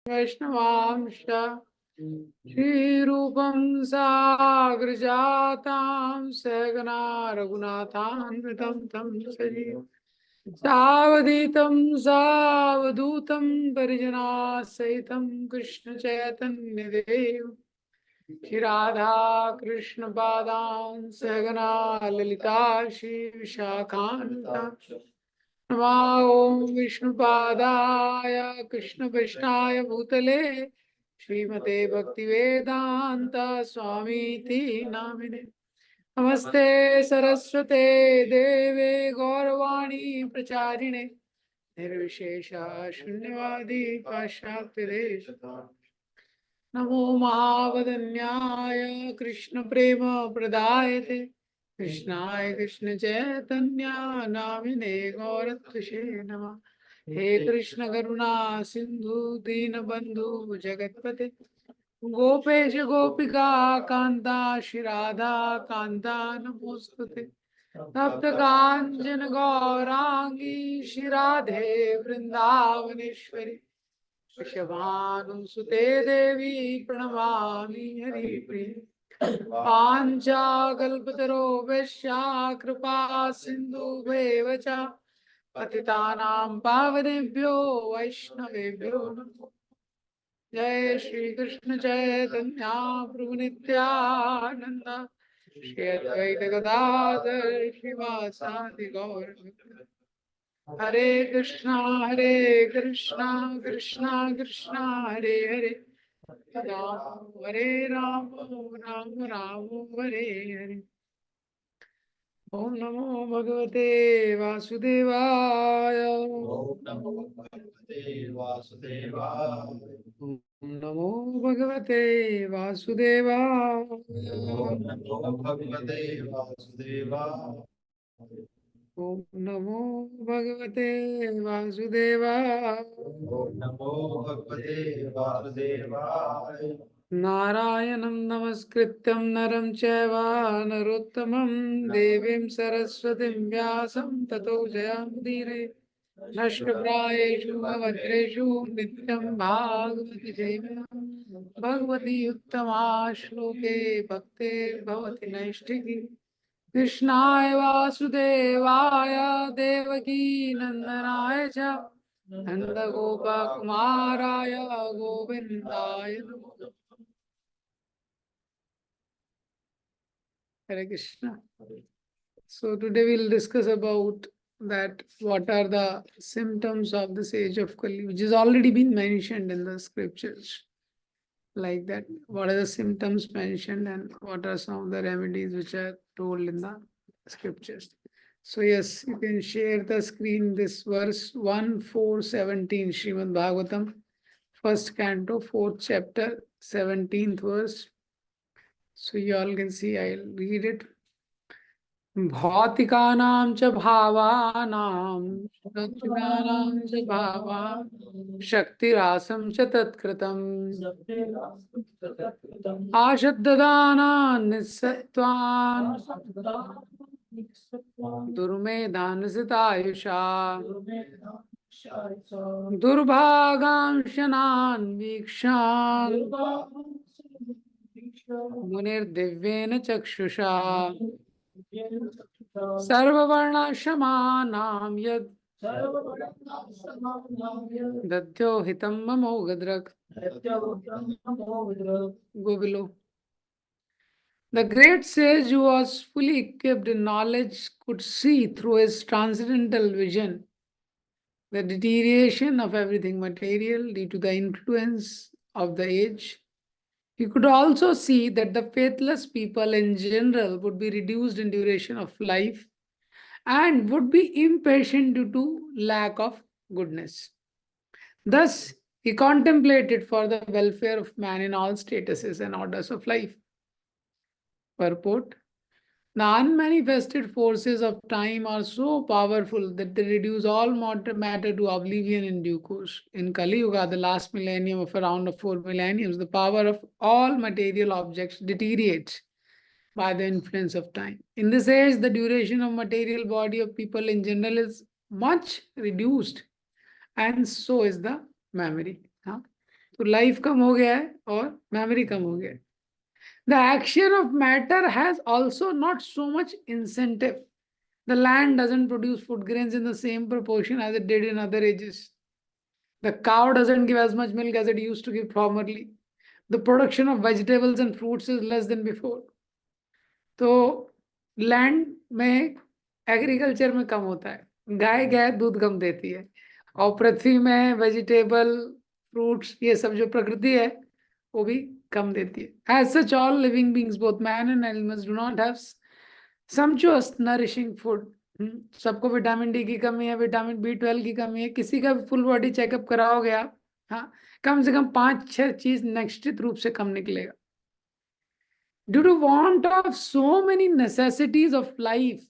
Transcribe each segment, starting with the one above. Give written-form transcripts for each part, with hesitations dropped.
वैष्णवांश श्रीरूपं साग्रजातां सहगना रघुनाथान्वितं तं सजीवं सावधूतं सावधूतं परिजनासहितं कृष्ण चैतन्य देव श्री राधा कृष्ण पादान् सहगना ललिता श्री विशाखान्वितांश्च नमो विष्णुपादाय कृष्णकृष्णाय भूतले श्रीमते भक्तिवेदांत स्वामीति नामिने नमस्ते सरस्वते देवे गौरवाणी प्रचारिणे निर्विशेष शून्यवादी पाश्चात्यदेश नमो महावदन्याय कृष्ण प्रेम प्रदायते कृष्णाय कृष्ण चैतन्य नामिने गौरत्वसे नमः। हे कृष्ण करुणा सिंधु दीनबंधु जगतपते गोपेश गोपिका कांता श्री राधा कांता नमोस्तुते तप्त कांचन गौरांगी श्री राधे वृंदावनेश्वरी वृषभानुसुते देवी प्रणमामि हरिप्रिये पाञ्चाकल्पतरुभ्यश्च कृपा सिन्धुभ्येव च पतितानां पावनेभ्यो वैष्णवेभ्यो नमो। जय श्री कृष्ण चैतन्य प्रभु नित्यानंद श्री अद्वैत गदाधर श्रीवासादि गौर हरे कृष्णा कृष्णा कृष्णा हरे हरे राम हरे राम राम राम हरे हरे। ओम नमो भगवते वासुदेवाय। ओम नमो भगवते वासुदेवाय। ओम नमो भगवते वासुदेवाय। ओम नमो भगवते वासुदेवाय। ओम नमो भगवते वासुदेवाय। ओम नमो भगवते वासुदेवाय। नारायणं नमस्कृत्यं नरं चैव नरोत्तमं देवीं सरस्वतीं व्यासं ततो जयमुदीरये नष्टप्रायेषु भद्रेषु नित्यं भागवति सेवया भगवती उत्तमा श्लोके भक्तिर्भवति नैष्ठिकी कृष्णाय वासुदेवाय देवकी नंदनाय च नन्दगोपकुमाराय गोविन्दाय नमो नमः। Hare Krishna. So today we'll discuss about that what are the symptoms of this age of Kali, which has already been mentioned in the scriptures. Like that, what are the symptoms mentioned and what are some of the remedies which are told in the scriptures. So yes, you can share the screen this verse 1:4:17 Srimad Bhagavatam, first canto, fourth chapter, 17th verse. So you all can see, I'll read it. भौतिकानां च भावानां सात्विकानां च भावा शक्तिरासं च तत्कृतम् आशद्ददानान् निस्सत्त्वान् दुर्मेधानसितायुषा दुर्भागांशनान् वीक्षान् मुनिर्दिव्येन चक्षुषा सर्ववर्णाश्रमाणां यद् दद्यो हितं ममोघद्रक्. Go below. The great sage who was fully equipped in knowledge could see through his transcendental vision the deterioration of everything material due to the influence of the age. He could also see that the faithless people in general would be reduced in duration of life and would be impatient due to lack of goodness. Thus, he contemplated for the welfare of man in all statuses and orders of life. Purport: the unmanifested forces of time are so powerful that they reduce all matter to oblivion in due course. In Kaliyuga, the last millennium of around 4 millenniums, the power of all material objects deteriorates by the influence of time. In this age, the duration of material body of people in general is much reduced, and so is the memory. हाँ? तो life कम हो गया है और memory कम हो गया है. The action of matter has also not so much incentive. The land doesn't produce food grains in the same proportion as it did in other ages. The cow doesn't give as much milk as it used to give formerly. The production of vegetables and fruits is less than before. तो land में agriculture में कम होता है, गाय दूध कम देती है, और पृथ्वी में वेजिटेबल फ्रूट्स ये सब जो प्रकृति है वो भी कम देती है. As such all living beings both man and animals do not have sumptuous nourishing food. सबको विटामिन डी की कमी है, विटामिन बी 12 की कमी है. किसी का भी फुल बॉडी चेकअप कराओगे आप, हाँ, कम से कम 5-6 चीज निश्चित रूप से कम निकलेगा. Due to want of so many necessities of life,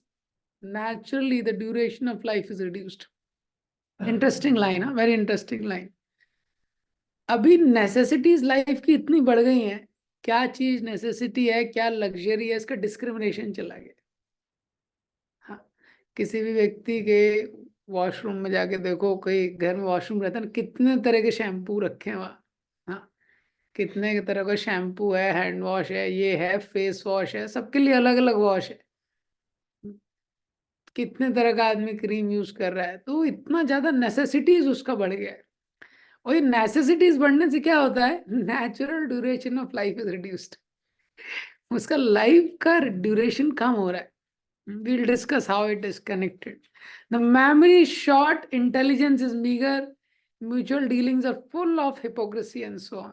naturally the duration of life is reduced. Interesting line, huh? Very interesting line. अभी नेसेसिटीज लाइफ की इतनी बढ़ गई हैं, क्या चीज नेसेसिटी है क्या लग्जरी है इसका डिस्क्रिमिनेशन चला गया. हाँ, किसी भी व्यक्ति के वॉशरूम में जाके देखो, कोई घर में वॉशरूम रहता है ना, कितने तरह के शैम्पू रखे हैं वहाँ. हाँ, कितने तरह का शैम्पू है, हैंड वॉश है, ये है, फेस वॉश है, सबके लिए अलग अलग वॉश है. कितने तरह का आदमी क्रीम यूज कर रहा है. तो इतना ज्यादा नेसेसिटीज उसका बढ़ गया है. और ये नेसेसिटीज बढ़ने से क्या होता है, natural duration of life is reduced. उसका लाइफ का ड्यूरेशन कम हो रहा है. we'll discuss how it is connected. The memory is short, intelligence is meager, mutual dealings are full of hypocrisy and so on.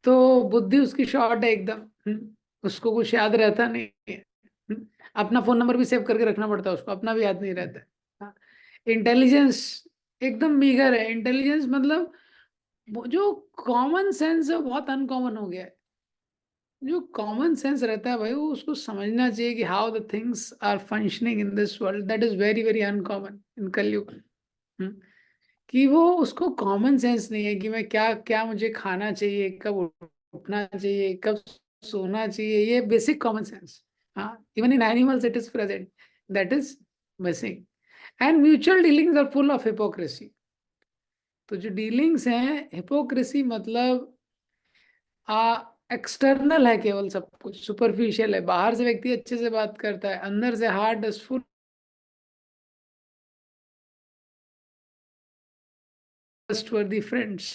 तो बुद्धि उसकी शॉर्ट है एकदम. उसको कुछ याद रहता नहीं है. अपना फोन नंबर भी सेव करके रखना पड़ता है उसको, अपना भी याद नहीं रहता है. इंटेलिजेंस एकदम मीगर है. इंटेलिजेंस मतलब वो जो कॉमन सेंस है बहुत अनकॉमन हो गया है. जो कॉमन सेंस रहता है भाई, वो उसको समझना चाहिए कि how the things are functioning in this world, that is very very uncommon in Kalyug. कि वो उसको कॉमन सेंस नहीं है कि मैं क्या क्या मुझे खाना चाहिए, कब उठना चाहिए, कब सोना चाहिए, ये बेसिक कॉमन सेंस. हाँ, even in animals it is present, that is missing. And mutual dealings are full of hypocrisy. तो जो डीलिंग्स हैं, हिपोक्रेसी मतलब एक्सटर्नल है, केवल सब कुछ सुपरफिशियल है. बाहर से व्यक्ति अच्छे से बात करता है, अंदर से heart is full trustworthy friends.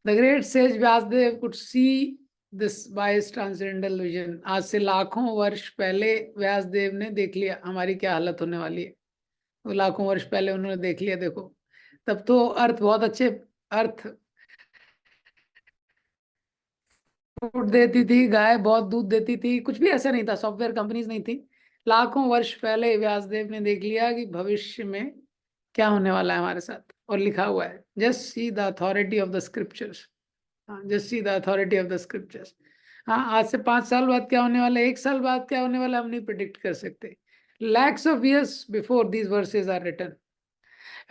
The great sage Vyasdev could see this by his transcendental vision. आज से लाखों वर्ष पहले व्यासदेव ने देख लिया हमारी क्या हालत होने वाली है. वो लाखों वर्ष पहले उन्होंने देख लिया. देखो, तब तो अर्थ बहुत अच्छे अर्थ फूड देती थी, गाय बहुत दूध देती थी, कुछ भी ऐसा नहीं था, सॉफ्टवेयर कंपनीज नहीं थी. लाखों वर्ष पहले व्यासदेव ने देख लिया कि भविष्य में क्या होने वाला है हमारे साथ, और लिखा हुआ है. Just see the authority of the scriptures. Just see the authority of the scriptures. हाँ, आज से 5 साल बाद क्या होने वाला है, 1 साल बाद क्या होने वाला है, हम नहीं प्रिडिक्ट कर सकते. Lakhs of years before these verses are written.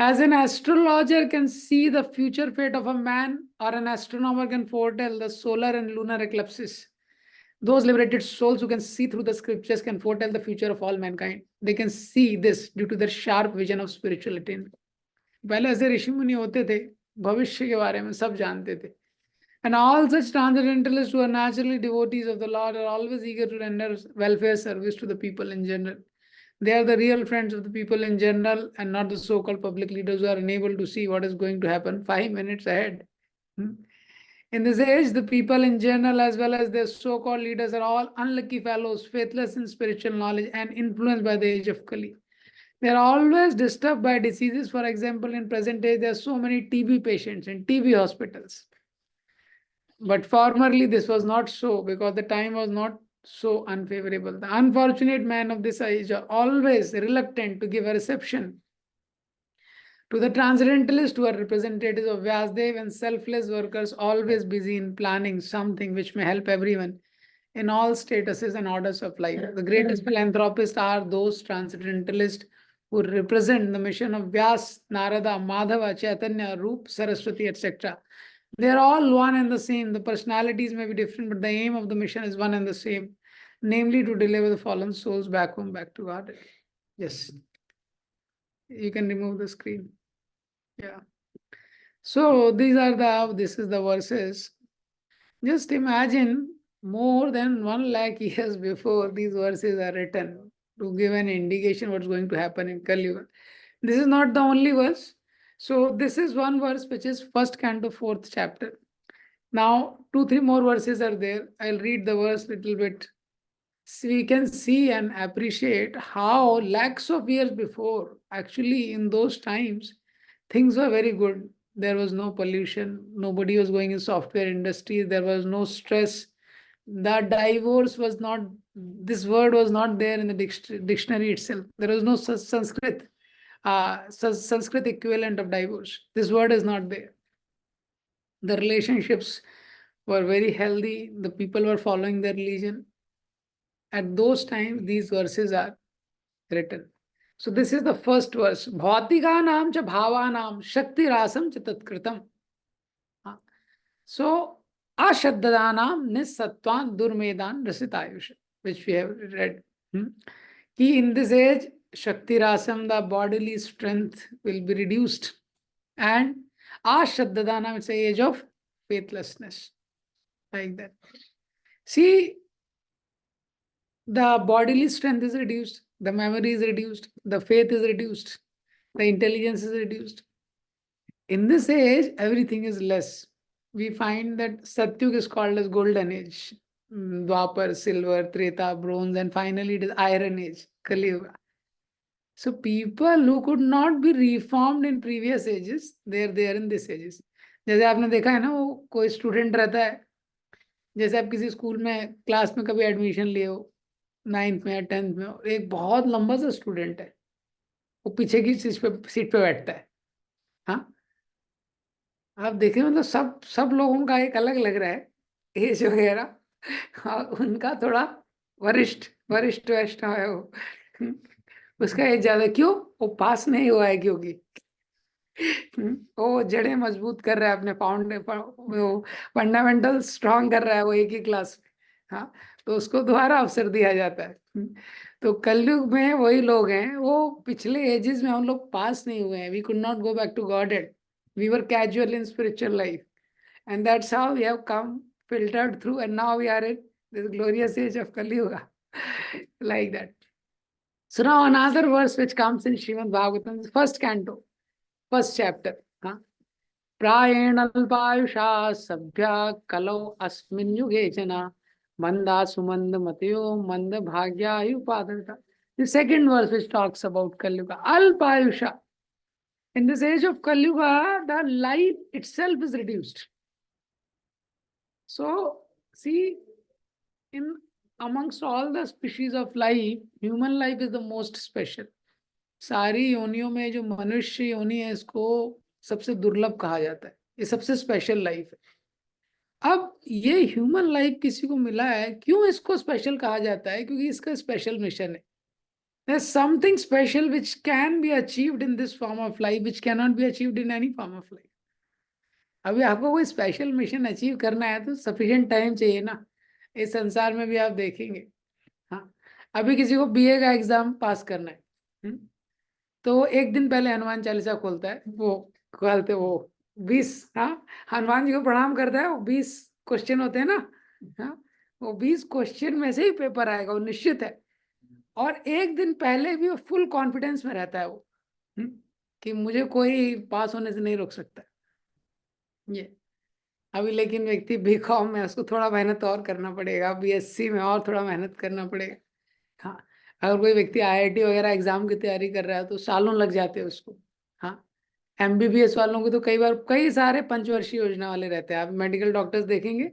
As an astrologer can see the future fate of a man, or an astronomer can foretell the solar and lunar eclipses, those liberated souls who can see through the scriptures can foretell the future of all mankind. They can see this due to their sharp vision of spiritual attainment. पहले ऐसे ऋषि मुनि होते थे, भविष्य के बारे में सब जानते थे. And all such transcendentalists who are naturally devotees of the Lord are always eager to render welfare service to the people in general. They are the real friends of the people in general, and not the so-called public leaders who are unable to see what is going to happen 5 minutes ahead. In this age, the people in general, as well as their so-called leaders, are all unlucky fellows, faithless in spiritual knowledge and influenced by the age of Kali. They are always disturbed by diseases. For example, in present day, there are so many TB patients in TB hospitals. But formerly, this was not so, because the time was not so unfavorable. The unfortunate men of this age are always reluctant to give a reception to the transcendentalists, who are representatives of Vyasdev, and selfless workers always busy in planning something which may help everyone in all statuses and orders of life. The greatest philanthropists are those transcendentalists who represent the mission of Vyas, Narada, Madhava, Chaitanya, Roop, Saraswati, etc. They are all one and the same. The personalities may be different, but the aim of the mission is one and the same, namely to deliver the fallen souls back home, back to God. Yes. You can remove the screen. Yeah. So this is the verses. Just imagine more than 1 lakh years before these verses are written to give an indication what's going to happen in Kaliyuga. This is not the only verse. So this is one verse which is first canto, fourth chapter. Now, 2, 3 more verses are there. I'll read the verse little bit. So we can see and appreciate how lakhs of years before, actually in those times, things were very good. There was no pollution. Nobody was going in software industry. There was no stress. The divorce was not, this word was not there in the dictionary itself. There was no Sanskrit equivalent of divorce. This word is not there. The relationships were very healthy. The people were following their religion. At those times, these verses are written. So this is the first verse. Bhautika cha bhavanam shakti rasam cha tatkritam. So ashaddhanam nisatvan durmedan rasitayush, which we have read. Ki in this age, shakti rasam, the bodily strength will be reduced. And ashaddhanam, it's a age of faithlessness. Like that. See, the bodily strength is reduced, the memory is reduced, the faith is reduced, the intelligence is reduced. In this age, everything is less. We find that Satyug is called as golden age, Dwapar, silver, Treta, bronze, and finally it is iron age, Kaliyuga. So people who could not be reformed in previous ages, they are there in this ages. जैसे आपने देखा है ना, वो कोई student रहता है, जैसे आप किसी स्कूल में क्लास में कभी एडमिशन लिए हो, 9th में या 10th में, एक बहुत लंबा सा स्टूडेंट है, वो पीछे की सीट पे बैठता है. हाँ, आप देखें, मतलब सब लोगों का एक अलग लग रहा है एज वगैरह. हाँ, उनका थोड़ा वरिष्ठ वरिष्ठ वरिष्ठ है वो. उसका एज ज्यादा क्यों? वो पास नहीं हुआ है, क्योंकि वो जड़ें मजबूत कर रहा है, अपने फंडामेंटल स्ट्रांग कर रहा है वो एक ही क्लास में. हाँ, तो उसको दोबारा अवसर दिया जाता है. तो कलयुग में वही लोग हैं, वो पिछले एजेस में हम लोग पास नहीं हुए हैं. We could not go back to Godhead. We were casual in spiritual life, and that's how we have come filtered through, and now we are in this glorious age of Kaliyuga. Like that. So now another verse which comes in Srimad Bhagavatam, first canto, first chapter. प्रायेण अल्पायुषा सभ्या कलौ अस्मिन् युगे जना मंदा सुमंद मतयो मंद भाग्यायुपादता. The second verse which talks about Kaliyuga, Alpayusha. In this age of Kaliyuga, the life itself is reduced. So, see, in amongst all the species of life, human life is the most special. सारी योनियों में जो मनुष्य योनि है, इसको सबसे दुर्लभ कहा जाता है. ये सबसे स्पेशल लाइफ है. अब ये ह्यूमन लाइफ किसी को मिला है, क्यों इसको स्पेशल कहा जाता है? क्योंकि इसका स्पेशल मिशन है. There's something special which can be achieved in this form of life, which cannot be achieved in any form of life. अभी आपको कोई स्पेशल मिशन अचीव करना है तो सफिशिएंट टाइम चाहिए ना. इस संसार में भी आप देखेंगे. हाँ, अभी किसी को बीए का एग्जाम पास करना है, तो वो एक दिन पहले हनुमान चालीसा खोलता है. वो खोलते वो 20, हाँ, हनुमान जी को प्रणाम करता है. वो 20 क्वेश्चन होते हैं ना. हाँ, वो 20 क्वेश्चन में से ही पेपर आएगा, वो निश्चित है. और एक दिन पहले भी वो फुल कॉन्फिडेंस में रहता है वो, कि मुझे कोई पास होने से नहीं रोक सकता. ये अभी लेकिन व्यक्ति बीकॉम में, उसको थोड़ा मेहनत और करना पड़ेगा. बीएससी में और थोड़ा मेहनत करना पड़ेगा. हाँ, अगर कोई व्यक्ति आईआईटी वगैरह एग्जाम की तैयारी कर रहा है तो सालों लग जाते हैं उसको. हाँ, एमबीबीएस वालों को तो कई बार कई सारे पंचवर्षीय योजना वाले रहते हैं. आप मेडिकल डॉक्टर्स देखेंगे,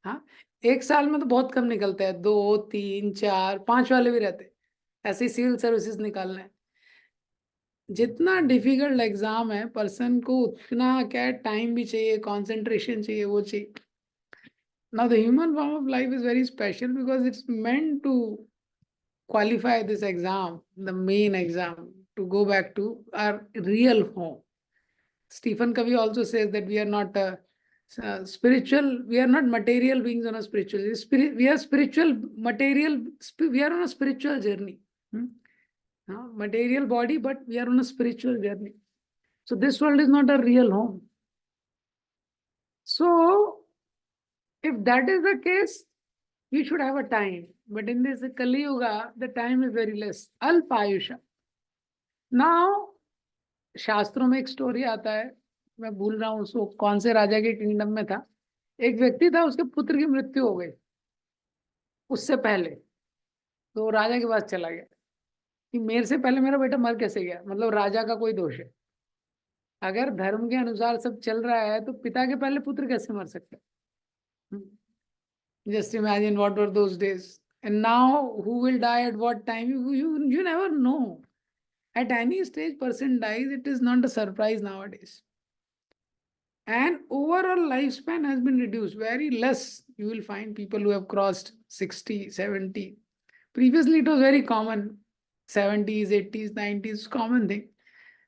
हाँ, 1 साल में तो बहुत कम निकलता है. 2, 3, 4, 5 वाले भी रहते हैं. ऐसे ही सिविल सर्विसेज निकालना है. जितना डिफिकल्ट एग्जाम है, पर्सन को उतना क्या टाइम भी चाहिए, कंसंट्रेशन चाहिए, वो चाहिए. Now the human form of life is very special because it's meant to qualify this exam, the main exam, to go back to our real home. Stephen Covey also says that we are not spiritual, we are not material beings on a spiritual, we are spiritual material, we are on a spiritual journey. Material body, but we are on a spiritual journey. So this world is not a real home. So, if that is the case, you should have a time. But in this Kaliyuga, the time is very less. Alpayusha. Now, शास्त्रों में एक story आता है, मैं भूल रहा हूँ उसको कौन से राजा के किंगडम में था। एक व्यक्ति था, उसके पुत्र की मृत्यु हो गई उससे पहले, तो वो राजा के पास चला गया कि मेरे से पहले मेरा बेटा मर कैसे गया, मतलब राजा का कोई दोष है। अगर धर्म के अनुसार सब चल रहा है तो पिता के पहले पुत्र कैसे मर सकते हैं? Just imagine what were those days. And now who will die at what time? You never know. At any stage person dies, it is not a surprise nowadays. And overall lifespan has been reduced. Very less you will find people who have crossed 60, 70. Previously it was very common. 70s, 80s, 90s, common thing.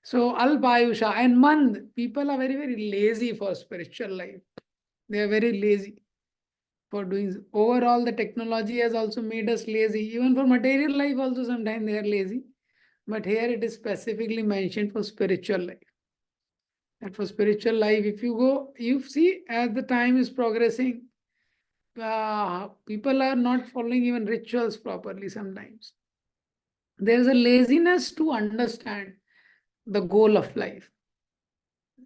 So Alpayusha and Mand, people are very, very lazy for spiritual life. They are very lazy for doing. Overall, the technology has also made us lazy. Even for material life, also sometimes they are lazy. But here it is specifically mentioned for spiritual life. And for spiritual life, if you go, you see as the time is progressing, people are not following even rituals properly sometimes. There is a laziness to understand the goal of life.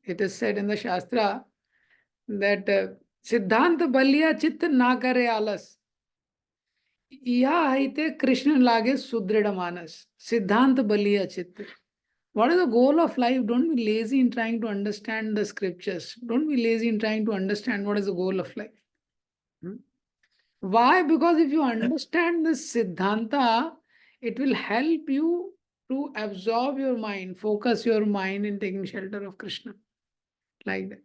It is said in the Shastra that Siddhant Balya Chitta na kare alas. या हिते कृष्ण लागे सुदृढ़ मानस सिद्धांत बलिया चित्त. What is the goal of life? Don't be lazy in trying to understand the scriptures. Don't be lazy in trying to understand what is the goal of life. Why? Because if you understand this Siddhanta, it will help you to absorb your mind, focus your mind in taking shelter of Krishna. Like that.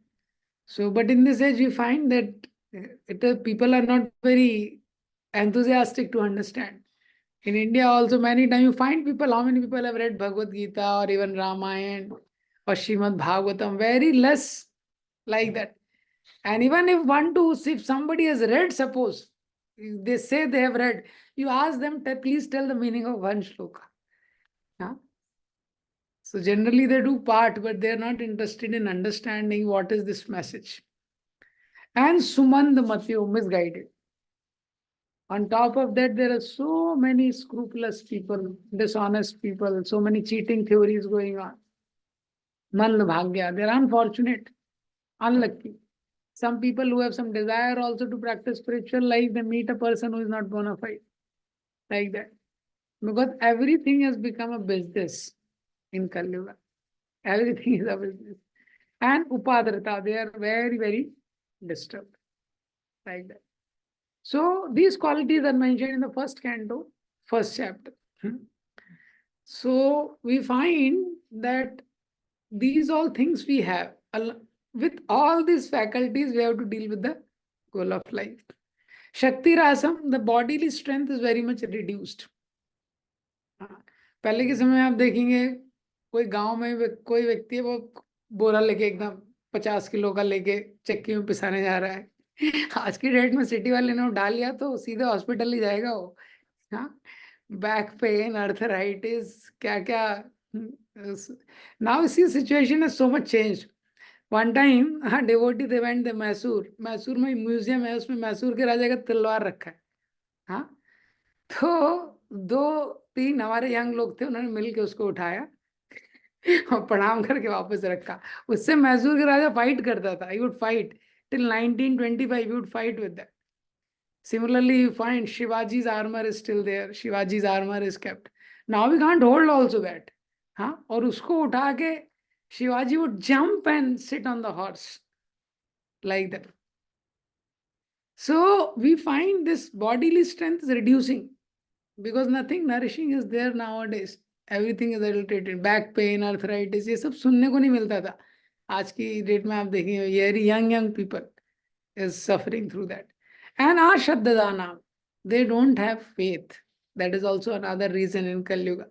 So, but in this age, we find that people are not very enthusiastic to understand. In India, also many times you find people, how many people have read Bhagavad Gita or even Ramayana or Srimad Bhagavatam? Very less like that. And even if if somebody has read, suppose they say they have read, you ask them, please tell the meaning of one shloka. Huh? So generally they do part, but they are not interested in understanding what is this message. And Sumand Matyo, misguided. On top of that, there are so many scrupulous people, dishonest people, so many cheating theories going on. Mand Bhagya, they are unfortunate, unlucky. Some people who have some desire also to practice spiritual life, they meet a person who is not bona fide. Like that. Because everything has become a business in Kaliyuga. Everything is a business. And Upadrata, they are very, very disturbed. Like that. So these qualities are mentioned in the first canto, first chapter. So we find that these all things we have. With all these faculties, we have to deal with the goal of life. Shakti Rasam, the bodily strength is very much reduced. पहले के समय आप देखेंगे कोई गांव में कोई व्यक्ति है, वो बोरा लेके एकदम 50 किलो का लेके चक्की में पिसाने जा रहा है. आज की डेट में सिटी वाले ने डाल लिया तो सीधे हॉस्पिटल ही जाएगा वो. हाँ, बैक पेन, अर्थराइटिस, क्या क्या. Now see situation is so much change. One time devotee they went the Mysore. Mysore में म्यूजियम है, उसमें मैसूर के राजा का तलवार रखा है. हाँ, तो 2-3 हमारे यंग लोग थे, उन्होंने मिलके उसको उठाया और प्रणाम करके वापस रखा. उससे मैसूर के राजा फाइट करता था. He would fight till 1925. He would fight with that. Similarly, you find Shivaji's armor is still there. Shivaji's armor is kept. Now we can't hold also that. हाँ, और उसको उठा के Shivaji would jump and sit on the horse like that. So we find this bodily strength is reducing because nothing nourishing is there nowadays. Everything is adulterated. Back pain, arthritis, ये सब सुनने को नहीं मिलता था. आज की डेट में आप देखेंगे very young people is suffering through that. And Ashaddadanam, they don't have faith. That is also another reason in Kaliyuga.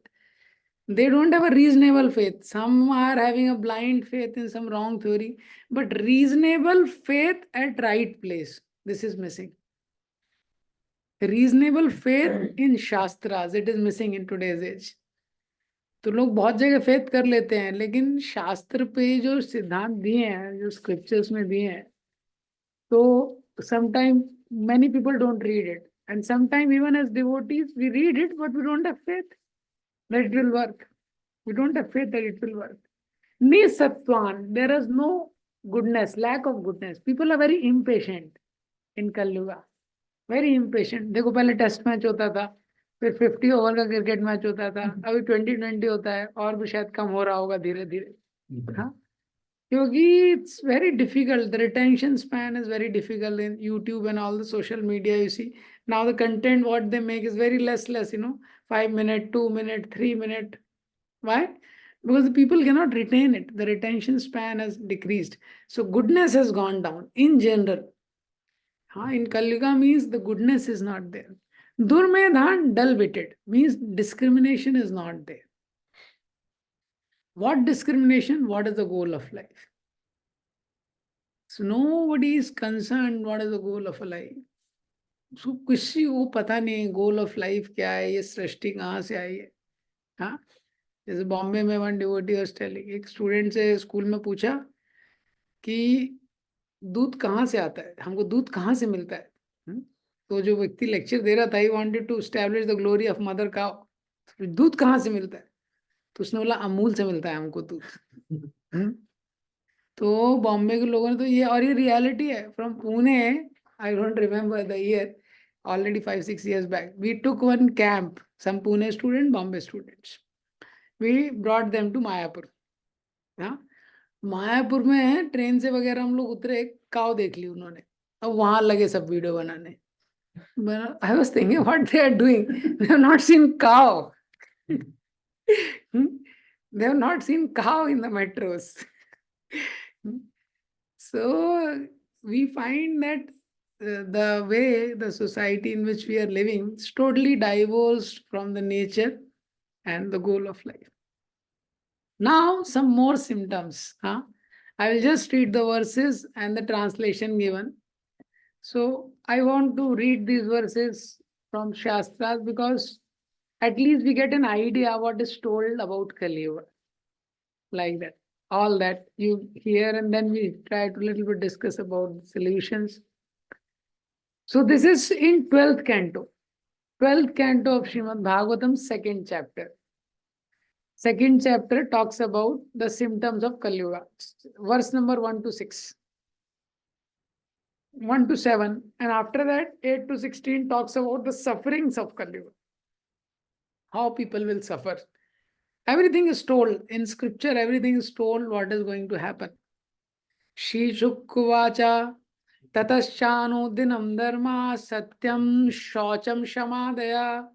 They don't have a reasonable faith. Some are having a blind faith in some wrong theory, but reasonable faith at right place. This is missing. Reasonable faith in Shastras, it is missing in today's age. तो लोग बहुत जगह faith कर लेते हैं, लेकिन शास्त्र पे जो सिद्धांत दिए हैं, जो स्क्रिप्चर्स में दिए हैं, So sometimes many people don't read it. And sometimes even as devotees, we read it, but we don't have faith that it will work. We don't have faith that it will work. Nisatwan, there is no goodness, lack of goodness. People are very impatient in Kaliyuga. Very impatient. देखो पहले test match होता था, फिर 50 over का cricket match होता था, अभी 2020 होता है, और भी शायद कम हो रहा होगा धीरे धीरे. हाँ, क्योंकि it's very difficult. The retention span is very difficult in YouTube and all the social media. You see now the content what they make is very less 5 minutes, 2 minutes, 3 minutes. Why? Because the people cannot retain it. The retention span has decreased. So goodness has gone down in general. In Kaliyuga means the goodness is not there. Durmedhan, dull-witted, means discrimination is not there. What discrimination? What is the goal of life? So nobody is concerned what is the goal of a life. So किसी को पता नहीं goal of life क्या है, ये सृष्टि कहाँ से आई है. हाँ, जैसे बॉम्बे में वन डिवोटी वाज टेलिंग, एक स्टूडेंट से स्कूल में पूछा कि दूध कहाँ से आता है, हमको दूध कहाँ से मिलता है. तो जो व्यक्ति लेक्चर दे रहा था, he wanted to establish the glory of mother cow. दूध कहाँ से मिलता है, तो उसने बोला अमूल से मिलता है हमको दूध. तो बॉम्बे के लोगों ने तो ये रियलिटी है. From Pune, I don't remember the year, already 5-6 years back, we took one camp, some Pune student, Bombay students, we brought them to Mayapur. हाँ, मायापुर में ट्रेन से वगैरह हम लोग उतरे, काव देख ली उन्होंने, अब वहां लगे सब वीडियो बनाने. I was thinking what they are doing. They have not seen cow. They have not seen cow in the metros. So we find that the way the society in which we are living is totally divorced from the nature and the goal of life. Now some more symptoms. I will just read the verses and the translation given. So I want to read these verses from Shastras because at least we get an idea what is told about Kaliyuga. Like that. All that you hear, and then we try to little bit discuss about the solutions. So this is in 12th canto. 12th canto of Srimad Bhagavatam, 2nd chapter. 2nd chapter talks about the symptoms of Kaliyuga. Verse number 1 to 6. 1 to 7, and after that 8 to 16 talks about the sufferings of Kaliyuga. How people will suffer. Everything is told in scripture, everything is told what is going to happen. Shri Shukvacha Tatasyano Dinam Dharma Satyam Shocham Shamadaya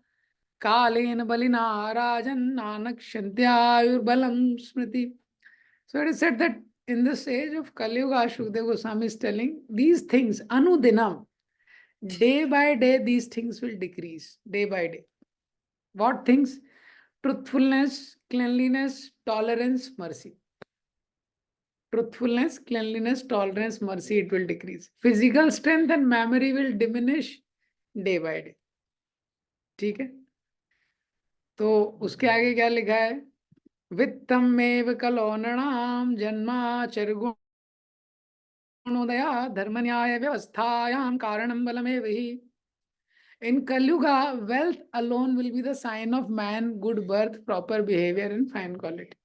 Kalena Balina Rajan Nanak Shantya Balam Smriti. So it is said that in this age of Kaliyuga, Shukdev Goswami is telling these things, Anudinam, day by day, these things will decrease, day by day. What things? Truthfulness, cleanliness, tolerance, mercy. Truthfulness, cleanliness, tolerance, mercy, it will decrease. Physical strength and memory will diminish day by day. ठीक है, तो उसके आगे क्या लिखा है? वित्तम में कलोनणाम जन्माचर्गुण Anodaya Dharmanyaya Vyavasthayam Karanam Balamevahi. In Kaliyuga, wealth alone will be the sign of man, good birth, proper behavior and fine quality.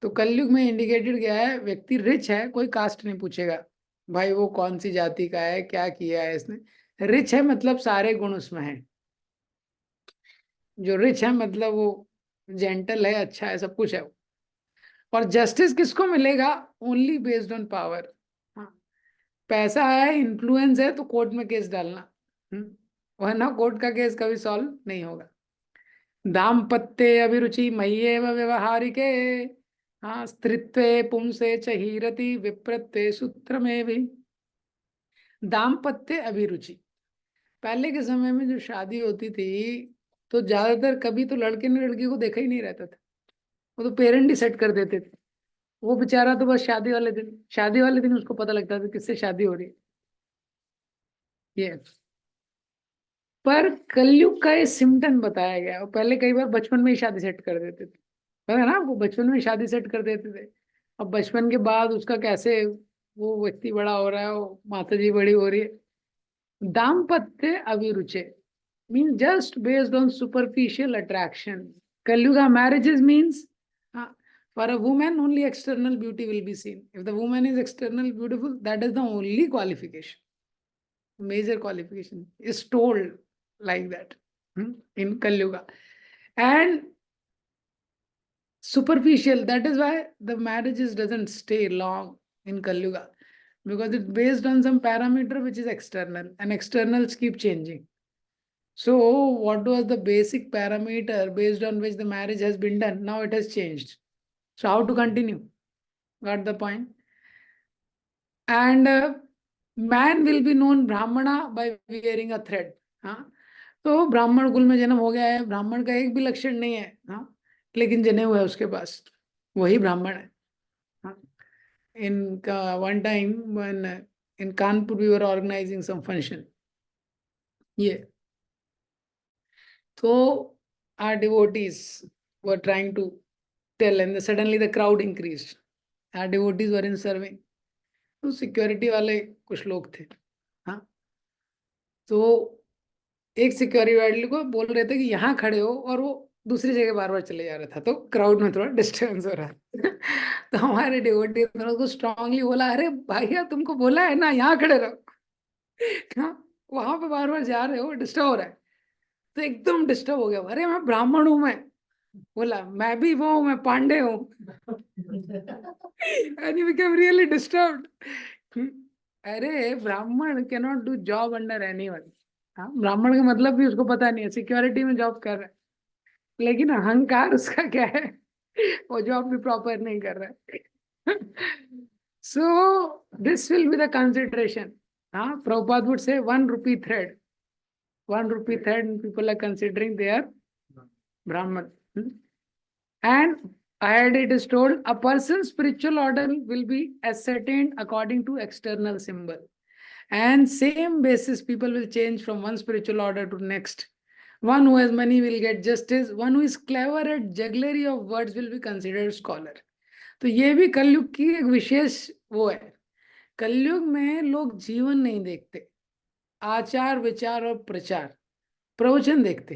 तो कलयुग में इंडिकेटेड क्या है? व्यक्ति रिच है, कोई कास्ट नहीं पूछेगा भाई वो कौन सी जाति का है, क्या किया है इसने. रिच है मतलब सारे गुण उसमें हैं. जो रिच है मतलब वो जेंटल है, अच्छा है, सब कुछ है. और जस्टिस किसको मिलेगा? Only based on power. पैसा है, इन्फ्लुएंस है, तो कोर्ट में केस डालना, वरना कोर्ट का केस कभी सॉल्व नहीं होगा. दाम्पत्ये अभिरुचि मय्येव व्यवहारिके स्त्रीत्वे पुंसे च हीरति विप्रत्वे सूत्रमेव. दाम्पत्य अभिरुचि, पहले के समय में जो शादी होती थी तो ज्यादातर कभी तो लड़के ने लड़की को देखा ही नहीं रहता था, वो तो पेरेंट ही सेट कर देते थे. वो बेचारा तो बस शादी वाले दिन उसको पता लगता था किससे शादी हो रही है. ये पर कलयुग का ये सिम्टम बताया गया. और पहले कई बार बचपन में ही शादी सेट कर देते थे, पता है ना आपको, बचपन में शादी सेट कर देते थे. अब बचपन के बाद उसका कैसे वो व्यक्ति बड़ा हो रहा है, वो माता जी बड़ी हो रही है. दाम्पत्य अभिरुचे means just based on superficial attraction. Kaliyuga marriages means for a woman only external beauty will be seen. If the woman is external beautiful, that is the only qualification. Major qualification is told like that in Kaliyuga. And superficial, that is why the marriages doesn't stay long in Kaliyuga, because it's based on some parameter which is external, and externals keep changing. So what was the basic parameter based on which the marriage has been done? Now it has changed. So how to continue? Got the point? And man will be known Brahmana by wearing a thread. हाँ, तो ब्राह्मण कुल में जन्म हो गया है, ब्राह्मण का एक भी लक्षण नहीं है, हाँ, लेकिन जनेऊ है उसके पास, वही ब्राह्मण है. हाँ, in one time when in Kanpur we were organizing some function. ये so our devotees were trying to tell, and suddenly the crowd increased. Our devotees were in serving. तो सिक्योरिटी वाले कुछ लोग थे. हाँ, तो एक सिक्योरिटी वाले को बोल रहे थे कि यहाँ खड़े हो, और वो दूसरी जगह बार बार चले जा रहा था, तो क्राउड में थोड़ा डिस्टर्बेंस हो रहा था. तो हमारे डिवोटी ने उसको स्ट्रांगली बोला, अरे भैया तुमको बोला है ना यहाँ खड़े रहो. हाँ, वहां पे बार बार जा रहे हो, डिस्टर्ब हो रहा है. तो एकदम डिस्टर्ब हो गया, अरे मैं ब्राह्मण हूं. मैं बोला मैं भी वो हूँ, मैं पांडे हूँ. and he became really disturbed. अरे ब्राह्मण can not do job under anyone. हाँ, ब्राह्मण का मतलब भी उसको पता नहीं है, सिक्योरिटी में जॉब कर रहा है, लेकिन अहंकार उसका क्या है, वो जॉब भी प्रॉपर नहीं कर रहा है. So this will be the consideration. हाँ, Prabhupada would say 1 rupee thread, 1 rupee thread, and people are considering they are Brahman. And ahead it is told, a person's spiritual order will be ascertained according to external symbol. And same basis, people will change from one spiritual order to next. One who has money will get justice. One who is clever at jugglery of words will be considered scholar. तो ये भी कलयुग की एक विशेष वो है. कलयुग में लोग जीवन नहीं देखते, आचार विचार और प्रचार प्रवचन देखते.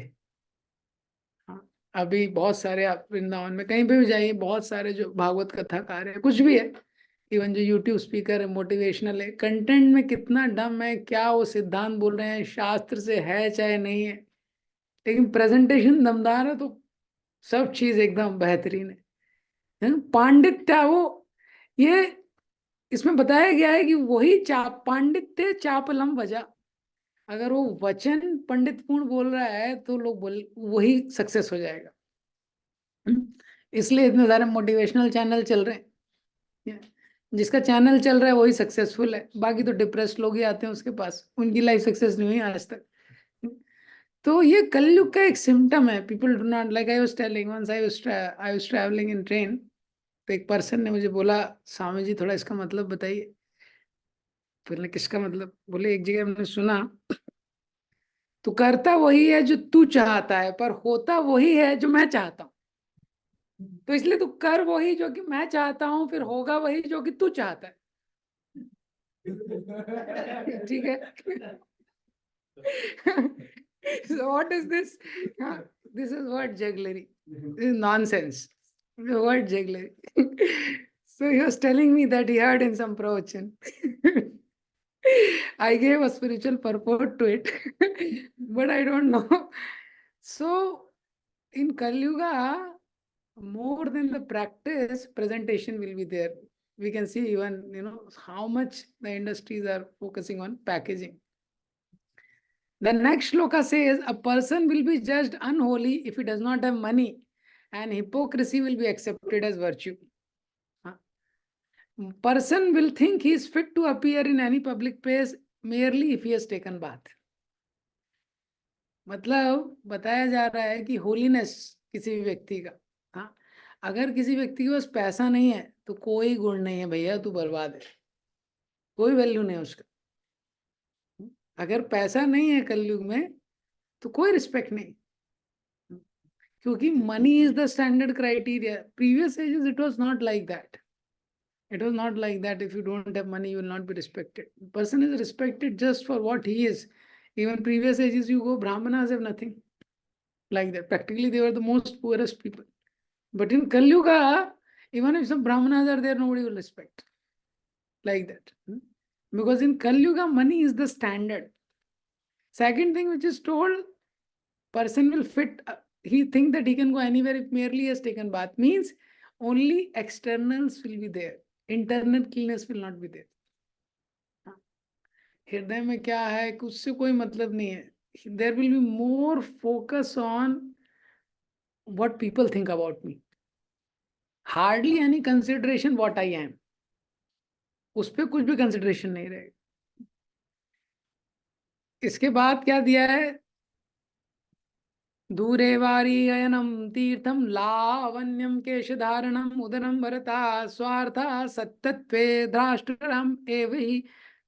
हाँ, अभी बहुत सारे आप वृंदावन में कहीं पे भी जाइए, बहुत सारे जो भागवत कथाकार है, कुछ भी है, इवन जो यूट्यूब स्पीकर है, मोटिवेशनल है, कंटेंट में कितना दम है, क्या वो सिद्धांत बोल रहे हैं, शास्त्र से है चाहे नहीं है, लेकिन प्रेजेंटेशन दमदार है, तो सब चीज एकदम बेहतरीन है. पांडित्य वो, ये इसमें बताया गया है कि वही चाप पांडित्य चापलम वजह. अगर वो वचन पंडित पूर्ण बोल रहा है तो लोग बोल वही सक्सेस हो जाएगा. इसलिए इतने सारे मोटिवेशनल चैनल चल रहे हैं. जिसका चैनल चल रहा है वही सक्सेसफुल है, बाकी तो डिप्रेस्ड लोग ही आते हैं उसके पास, उनकी लाइफ सक्सेस नहीं हुई आज तक. तो ये कलयुग का एक सिम्टम है. People do not like, I was telling once I was travelling in train, तो एक पर्सन ने मुझे बोला, स्वामी जी थोड़ा इसका मतलब बताइए. बोले किसका मतलब? बोले एक जगह हमने सुना, तो करता वही है जो तू चाहता है, पर होता वही है जो मैं चाहता हूँ. तो इसलिए तू कर वही जो कि मैं चाहता हूँ, फिर होगा वही जो कि तू चाहता है. ठीक है. So what is this? This is word jugglery. This is nonsense. The word jugglery. So he was telling me that he heard in some pravachan. I gave a spiritual purport to it, but I don't know. So in Kaliyuga, more than the practice, presentation will be there. We can see even how much the industries are focusing on packaging. The next shloka says, a person will be judged unholy if he does not have money, and hypocrisy will be accepted as virtue. Person will think he is fit to appear in any public place merely if he has taken bath. मतलब बताया जा रहा है कि holiness किसी भी व्यक्ति का, हाँ, अगर किसी व्यक्ति के पास पैसा नहीं है तो कोई गुण नहीं है भैया, तू बर्बाद है, कोई वैल्यू नहीं है उसका. अगर पैसा नहीं है कलयुग में तो कोई रिस्पेक्ट नहीं, क्योंकि money is the standard criteria. Previous ages it was not like that. It was not like that. If you don't have money, you will not be respected. Person is respected just for what he is. Even previous ages, you go, Brahmanas have nothing like that. Practically, they were the most poorest people. But in Kaliyuga, even if some Brahmanas are there, nobody will respect like that. Because in Kaliyuga, money is the standard. Second thing which is told, person will fit. He think that he can go anywhere if merely he has taken bath. Means only externals will be there. Internal cleanness will not be there. हृदय में क्या है उससे कोई मतलब नहीं है. There will be more focus on what people think about me. Hardly any consideration what I am. उस पर कुछ भी कंसिडरेशन नहीं रहेगा. इसके बाद क्या दिया है, दूरे वारी अयनम तीर्थम लावण्यम केशधारणम उदरम भरता स्वार्था सत्यत्वे द्राष्ट्रम एव हि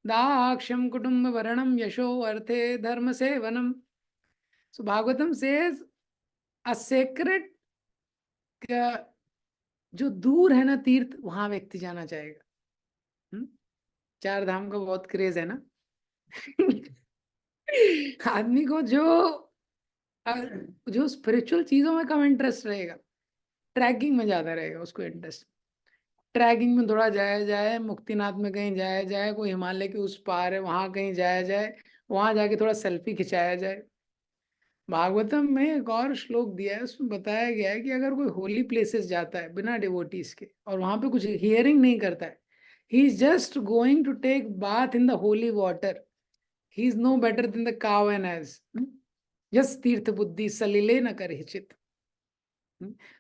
दाक्ष्यम कुटुंब वर्णम यशो अर्थे धर्म सेवनम. सो भागवतम सेज अ सेक्रेट, जो दूर है ना तीर्थ, वहां व्यक्ति जाना चाहेगा. चार धाम का बहुत क्रेज है ना. आदमी को जो स्पिरिचुअल चीजों में कम इंटरेस्ट रहेगा, ट्रैकिंग में ज्यादा रहेगा उसको इंटरेस्ट. ट्रैकिंग में थोड़ा जाया जाए, मुक्तिनाथ में कहीं जाया जाए, कोई हिमालय के उस पार है वहां कहीं जाया जाए, वहां जाके थोड़ा सेल्फी खिंचाया जाए. भागवतम में एक और श्लोक दिया है, उसमें बताया गया है कि अगर कोई होली प्लेसेस जाता है बिना डिवोटीज के और वहां पे कुछ हियरिंग नहीं करता है, he is just going to take bath in the holy water, he is no better than the cow and ass. Yes तीर्थ बुद्धि सलिले न कर हिचित.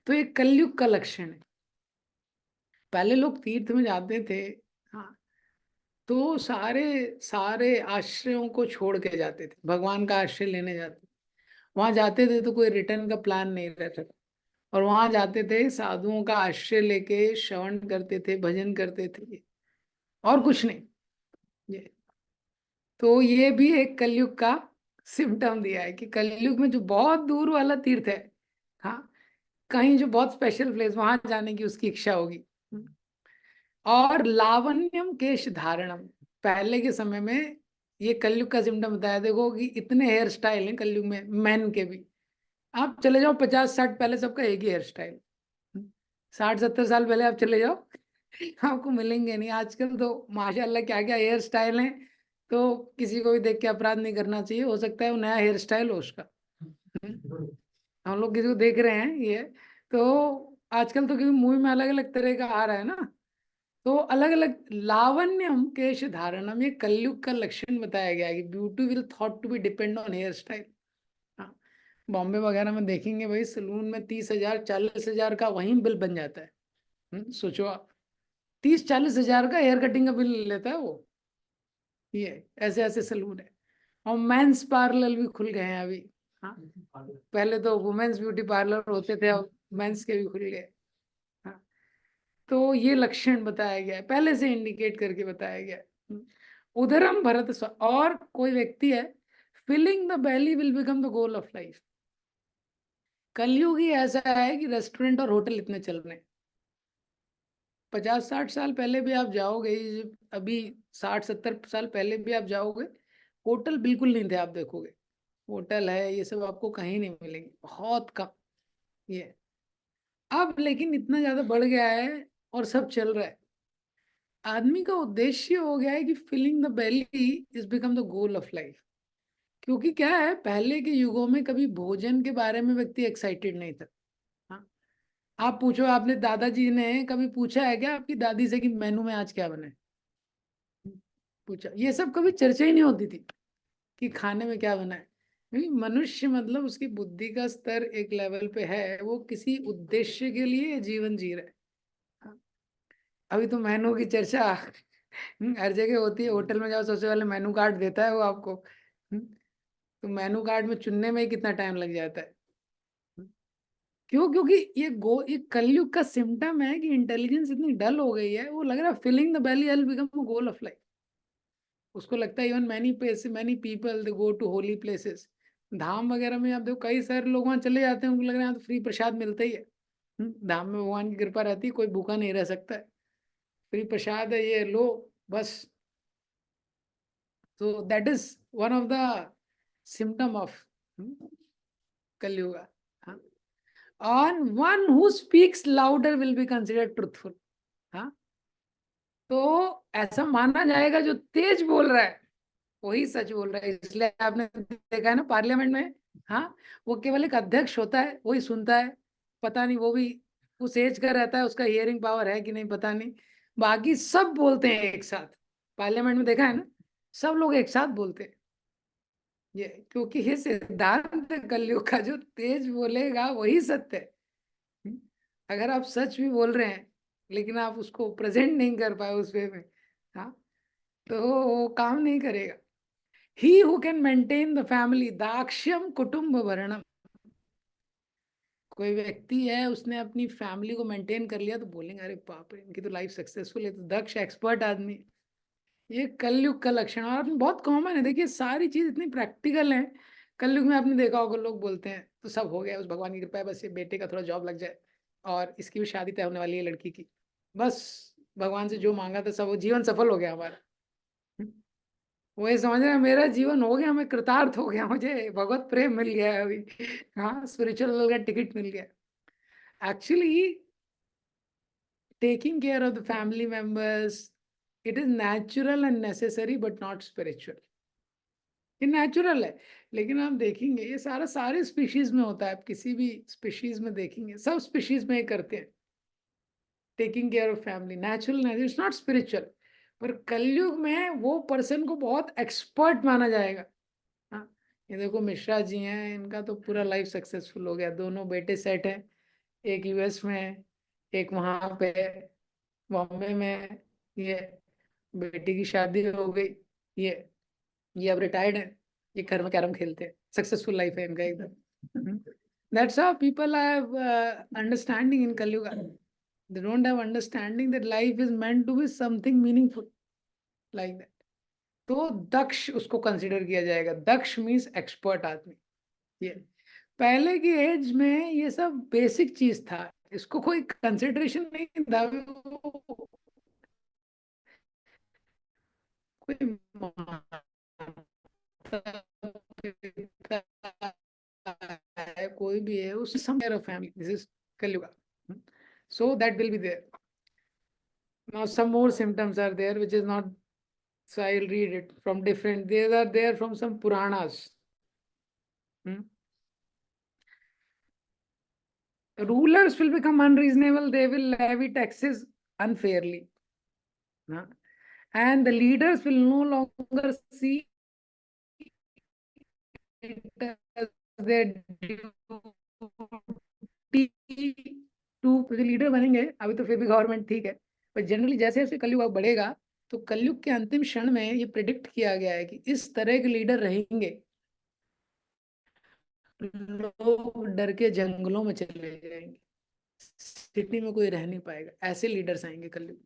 तो ये कलयुग का लक्षण है. पहले लोग तीर्थ में जाते थे, हाँ, तो सारे सारे आश्रयों को छोड़ के जाते थे, भगवान का आश्रय लेने जाते. वहां जाते थे तो कोई रिटर्न का प्लान नहीं रहता था, और वहां जाते थे साधुओं का आश्रय लेके श्रवण करते थे, भजन करते थे, और कुछ नहीं. ये तो ये भी एक कलयुग का सिम्टम दिया है कि कलयुग में जो बहुत दूर वाला तीर्थ है, हाँ, कहीं जो बहुत स्पेशल प्लेस, वहां जाने की उसकी इच्छा होगी. और लावण्यम केश धारणम, पहले के समय में ये कलयुग का सिम्टम बताया. देखो कि इतने हेयर स्टाइल हैं कलयुग में, मैन के भी. आप चले जाओ 50-60 पहले सबका एक ही हेयर स्टाइल. 60-70 साल पहले आप चले जाओ, आपको मिलेंगे नहीं. आजकल तो माशाल्लाह क्या क्या हेयर स्टाइल हैं. तो किसी को भी देख के अपराध नहीं करना चाहिए, हो सकता है वो नया हेयर स्टाइल हो उसका. हम लोग किसी को देख रहे हैं ये, तो आजकल तो क्योंकि मूवी में अलग अलग तरह का आ रहा है ना, तो अलग अलग लावण्यम केश धारणम, ये कलयुग का लक्षण बताया गया है कि beauty will thought to be depend on hair style. हाँ, बॉम्बे वगैरह में देखेंगे भाई, सलून में 30,000 40,000 का वहीं बिल बन जाता है. सोचो आप, 30-40 हजार का हेयर कटिंग का बिल लेता है वो. ये ऐसे ऐसे सलून है. और मेंस पार्लर भी खुल गए हैं अभी. हाँ, पहले तो वुमेन्स ब्यूटी पार्लर होते थे, अब मेंस के भी खुल गए. हाँ, तो ये लक्षण बताया गया है, पहले से इंडिकेट करके बताया गया है. उदरम भरत और कोई व्यक्ति है, filling the belly will become the goal of life. Kalyug ही ऐसा है कि रेस्टोरेंट और होटल इतने चल रहे हैं. 50-60 साल पहले भी आप जाओगे, अभी 60-70 साल पहले भी आप जाओगे, होटल बिल्कुल नहीं थे. आप देखोगे होटल है ये सब आपको कहीं नहीं मिलेंगे, बहुत कम. ये अब लेकिन इतना ज्यादा बढ़ गया है और सब चल रहा है. आदमी का उद्देश्य हो गया है कि filling the belly is become the goal of life. क्योंकि क्या है, पहले के युगों में कभी भोजन के बारे में व्यक्ति एक्साइटेड नहीं था. हाँ, आप पूछो, आपने दादाजी ने कभी पूछा है क्या आपकी दादी से कि मेनू में आज क्या बने? पूछा? ये सब कभी चर्चा ही नहीं होती थी कि खाने में क्या बना है. क्योंकि मनुष्य मतलब उसकी बुद्धि का स्तर एक लेवल पे है, वो किसी उद्देश्य के लिए जीवन जी रहा है. हाँ, अभी तो मेनू की चर्चा हर जगह होती है. होटल में जाओ, सबसे पहले मेनू कार्ड देता है वो आपको. तो मेनू कार्ड में चुनने में ही कितना टाइम लग जाता है. क्यों? क्योंकि ये कलयुग का सिम्टम है कि इंटेलिजेंस इतनी डल हो गई है, वो लग रहा है filling the belly will become goal of life. उसको लगता है even many people they go to holy places. धाम वगैरह में आप देखो, कई सारे लोग वहां चले जाते हैं, उनको लग रहा है तो फ्री प्रसाद मिलता ही है. धाम में भगवान की कृपा रहती है, कोई भूखा नहीं रह सकता है. फ्री प्रसाद है, ये लो बस। तो that is one of the symptom of Kalyuga. On one who speaks louder will be considered truthful। हाँ, तो ऐसा माना जाएगा जो तेज बोल रहा है वही सच बोल रहा है। इसलिए आपने देखा है ना पार्लियामेंट में, हाँ, वो केवल एक अध्यक्ष होता है, वही सुनता है। पता नहीं वो भी उस एज का रहता है, उसका हियरिंग पावर है कि नहीं पता नहीं। बाकी सब बोलते हैं एक साथ। पार्लियामेंट में देखा है ना, सब लोग एक साथ बोलते हैं। ये क्योंकि ये सिद्धांत कलयुग का, जो तेज बोलेगा वही सत्य है। हम्म? अगर आप सच भी बोल रहे हैं लेकिन आप उसको प्रेजेंट नहीं कर पाए उस वे में, हाँ, तो वो काम नहीं करेगा। He who can maintain the family दाक्ष्यम कुटुंब वर्णम। कोई व्यक्ति है, उसने अपनी फैमिली को मेंटेन कर लिया तो बोलेंगे अरे बाप रे, इनकी तो लाइफ सक्सेसफुल है, तो दक्ष एक्सपर्ट आदमी है। ये कलयुग का लक्षण है, और बहुत कॉमन है। देखिए सारी चीज इतनी प्रैक्टिकल है। कलयुग में आपने देखा होगा, लोग बोलते हैं तो सब हो गया, उस भगवान की कृपा है, बस ये बेटे का थोड़ा जॉब लग जाए और इसकी भी शादी तय होने वाली है लड़की की, बस भगवान से जो मांगा था सब, वो जीवन सफल हो गया हमारा। वो ये समझ रहे हैं मेरा जीवन हो गया, मैं कृतार्थ हो गया, मुझे भगवत प्रेम मिल गया है अभी। हाँ, स्पिरिचुअल का टिकट मिल गया। Actually taking care of the family members, it is natural and necessary but not spiritual। ये नेचुरल है, लेकिन आप देखेंगे ये सारे स्पीशीज में होता है। आप किसी भी स्पीशीज में देखेंगे, सब स्पीशीज में ये करते हैं। Taking care of family natural, it's not spiritual. पर कलयुग में वो पर्सन को बहुत एक्सपर्ट माना जाएगा। हाँ, ये देखो मिश्रा जी हैं, इनका तो पूरा लाइफ सक्सेसफुल हो गया, दोनों बेटे सेट हैं, एक यूएस में है, एक वहां पे है, बॉम्बे में है। ये बेटी की शादी हो गई, ये ये अब रिटायर्ड है, ये घर में कैरम खेलते हैं, सक्सेसफुल लाइफ है इनका एकदम। That's how people have understanding in Kaliyuga. They don't have understanding that life is meant to be something meaningful, like that. तो दक्ष उसको कंसिडर किया जाएगा। दक्ष मीन्स एक्सपर्ट आदमी। ये पहले की एज में ये सब बेसिक चीज था, इसको कोई कंसिडरेशन नहीं था। कोई पिता है, कोई भी है, उस some care of family, this is Kalyuga. So that will be there. Now some more symptoms are there which is not, so I'll read it from different, these are there from some Puranas. Rulers will become unreasonable, they will levy taxes unfairly. And the leaders will no longer see it as their duty to leader बनेंगे। अभी तो फिर भी government ठीक है, पर generally जैसे जैसे कलयुग बढ़ेगा, तो कलयुग के अंतिम क्षण में ये प्रिडिक्ट किया गया है कि इस तरह के लीडर रहेंगे, लोग डर के जंगलों में चले जाएंगे, सिटी में कोई रह नहीं पाएगा, ऐसे लीडर्स आएंगे कलयुग।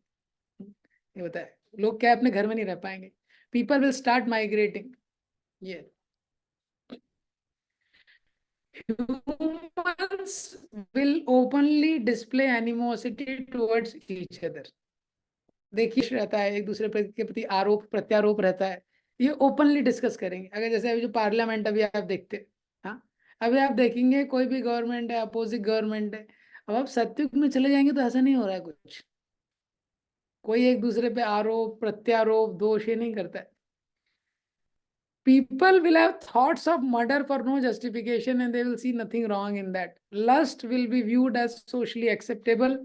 ये बताए, लोग क्या अपने घर में नहीं रह पाएंगे, पीपल विल स्टार्ट माइग्रेटिंग। ये humans will openly display animosity towards each other। देखिए रहता है, एक दूसरे के प्रति आरोप प्रत्यारोप रहता है, ये ओपनली डिस्कस करेंगे। अगर जैसे अभी जो पार्लियामेंट अभी आप देखते हैं, हाँ, अभी आप देखेंगे कोई भी गवर्नमेंट है, अपोजिट गवर्नमेंट है, अब आप सत्युग में चले जाएंगे तो ऐसा नहीं हो रहा है कुछ, कोई एक दूसरे पे आरोप प्रत्यारोप दोष ये नहीं करता है। People will have thoughts of murder for no justification and they will see nothing wrong in that. Lust will be viewed as socially acceptable.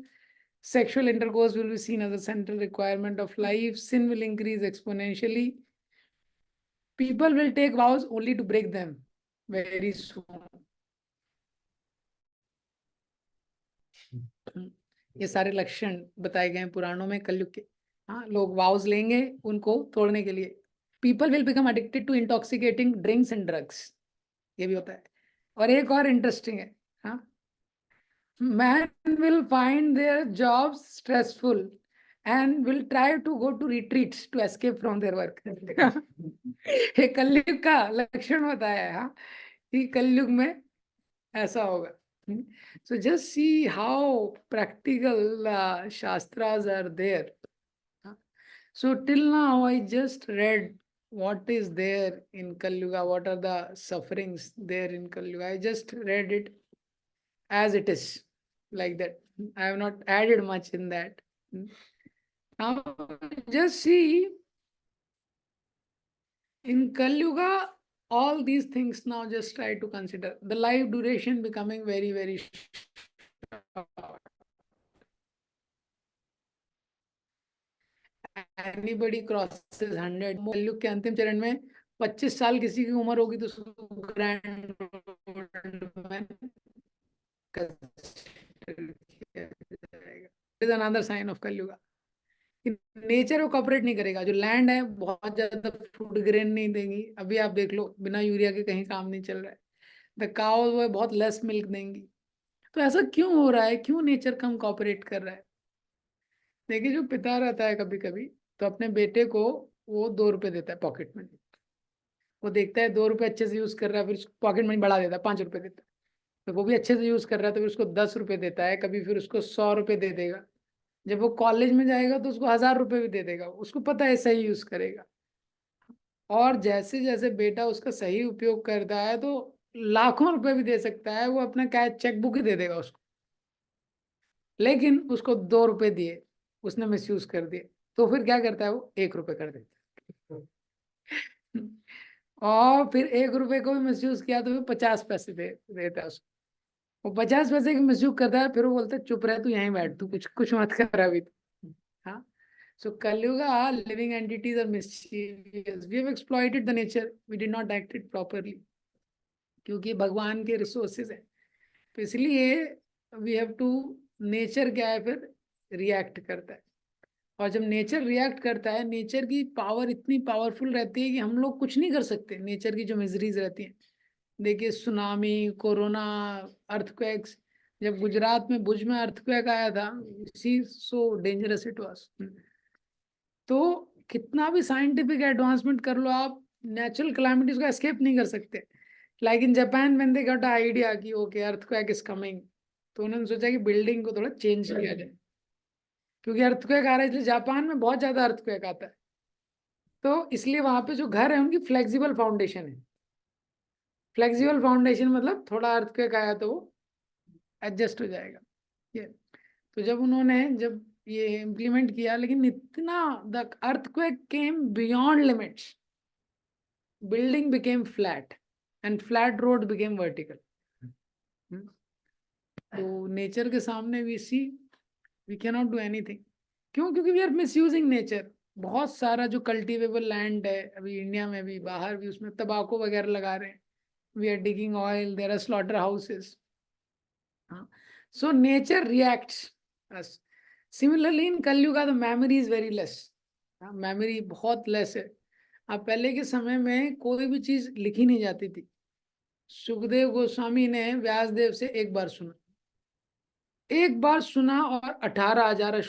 Sexual intercourse will be seen as a central requirement of life. Sin will increase exponentially. People will take vows only to break them very soon. ये सारे लक्षण बताए गए हैं पुराणों में कलयुग के। हाँ, लोग वाउस लेंगे उनको तोड़ने के लिए। People will become addicted to intoxicating drinks and drugs। ये भी होता है। और एक और इंटरेस्टिंग है, हाँ, man will find their jobs stressful and will try to go to retreats to escape from their work। ये कलयुग का लक्षण बताया है, हाँ, कि कलयुग में ऐसा होगा। So just see how practical shastras are there So till now, I just read what is there in Kaliyuga, what are the sufferings there in Kaliyuga. I just read it as it is, like that. I have not added much in that. Now, just see in Kaliyuga, all these things now just try to consider. The life duration becoming very, very short. Anybody crosses 100, कलयुग के अंतिम चरण में 25 साल किसी की उम्र होगी तो उसको grand is another sign of Kaliyuga. Nature को कॉपरेट नहीं करेगा। जो लैंड है बहुत ज्यादा फूड ग्रेन नहीं देंगी, अभी आप देख लो बिना यूरिया के कहीं काम नहीं चल रहा है। द काउ वो बहुत लेस मिल्क देंगी। तो ऐसा क्यों हो रहा है, क्यों नेचर कम कॉपरेट कर रहा है? देखिए जो पिता रहता है कभी कभी तो अपने बेटे को वो 2 रुपए देता है पॉकेट मनी। वो देखता है 2 रुपए अच्छे से यूज कर रहा है, फिर पॉकेट मनी बढ़ा देता है, 5 रुपए देता है। तो वो भी अच्छे से यूज कर रहा है तो फिर उसको 10 रुपए देता है, कभी फिर उसको 100 रुपए दे देगा। जब वो कॉलेज में जाएगा तो उसको 1000 रुपए भी दे देगा, उसको पता है सही यूज करेगा। और जैसे जैसे बेटा उसका सही उपयोग करता है तो लाखों रुपए भी दे सकता है, वो अपना क्या चेकबुक ही दे देगा उसको। लेकिन उसको 2 रुपए दिए, उसने मिसयूज कर दिए, तो फिर क्या करता है वो 1 रुपए कर देता है। और फिर 1 रुपए को भी मिसयूज किया तो फिर 50 पैसे देता है उसको। वो 50 पैसे की मिसयूज करता है, फिर वो बोलता है चुप रह, तू यहीं बैठ, तू कुछ कुछ मत कर अभी तो। हाँ। So Kaliyuga, living entities are mischievous. We have exploited the nature. We did not act it properly. क्योंकि भगवान के रिसोर्सेज हैं, तो इसलिए वी हैव टू। नेचर क्या है फिर, रिएक्ट करता है। और जब नेचर रिएक्ट करता है, नेचर की पावर इतनी पावरफुल रहती है कि हम लोग कुछ नहीं कर सकते। नेचर की जो मिजरीज रहती हैं, देखिए सुनामी, कोरोना, अर्थक्वेक्स। जब गुजरात में भुज में अर्थक्वेक आया था, सी सो डेंजरस इट वाज। तो कितना भी साइंटिफिक एडवांसमेंट कर लो आप, नेचुरल कैलामिटीज को एस्केप नहीं कर सकते। Like in Japan when they got idea कि ओके अर्थक्वेक इज कमिंग, तो उन्होंने सोचा कि बिल्डिंग को थोड़ा चेंज किया जाए, क्योंकि अर्थक्वेक आ रहा है। इसलिए जापान में बहुत ज्यादा अर्थक्वेक आता है, तो इसलिए वहां पे जो घर है उनकी फ्लेक्सिबल फाउंडेशन है। फ्लेक्सिबल फाउंडेशन मतलब थोड़ा अर्थक्वेक आया तो वो एडजस्ट हो जाएगा। ये तो जब ये इम्प्लीमेंट किया, लेकिन इतना the earthquake came beyond limits, building became flat and flat road became vertical. तो नेचर के सामने we can not do anything. क्यों? क्योंकि वी आर मिसयूजिंग नेचर। बहुत सारा जो कल्टीवेबल लैंड है अभी इंडिया में भी, बाहर भी, उसमें तंबाकू वगैरह लगा रहे हैं। We are digging oil, there are slaughter houses. So nature reacts. Similarly in Kaliyuga the memory is very less. Memory बहुत लेस है। अब पहले के समय में कोई भी चीज लिखी नहीं जाती थी। सुखदेव गोस्वामी ने व्यासदेव से एक बार सुना, एक बार सुना, और 18,000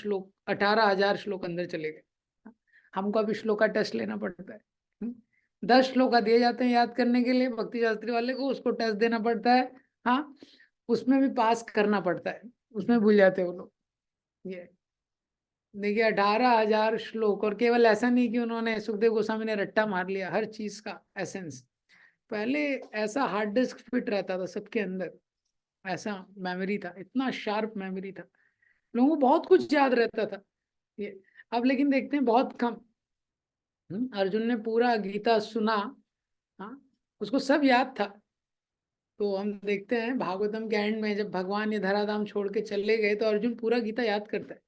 श्लोक अंदर चले गए। हमको अभी श्लोक का टेस्ट लेना पड़ता है। 10 श्लोक दिए जाते हैं याद करने के लिए, भक्ति शास्त्री वाले को उसको टेस्ट देना पड़ता है। हाँ, उसमें भी पास करना पड़ता है, उसमें भूल जाते हैं वो लोग। ये देखिए 18,000 श्लोक, और केवल ऐसा नहीं कि उन्होंने, सुखदेव गोस्वामी ने रट्टा मार लिया हर चीज का एसेंस। पहले ऐसा हार्ड डिस्क फिट रहता था सबके अंदर, ऐसा मेमोरी था, इतना शार्प मेमोरी था, लोगों को बहुत कुछ याद रहता था। ये अब लेकिन देखते हैं बहुत कम। अर्जुन ने पूरा गीता सुना, हाँ, उसको सब याद था। तो हम देखते हैं भागवतम के एंड में जब भगवान ये धराधाम छोड़ के चले गए तो अर्जुन पूरा गीता याद करता है।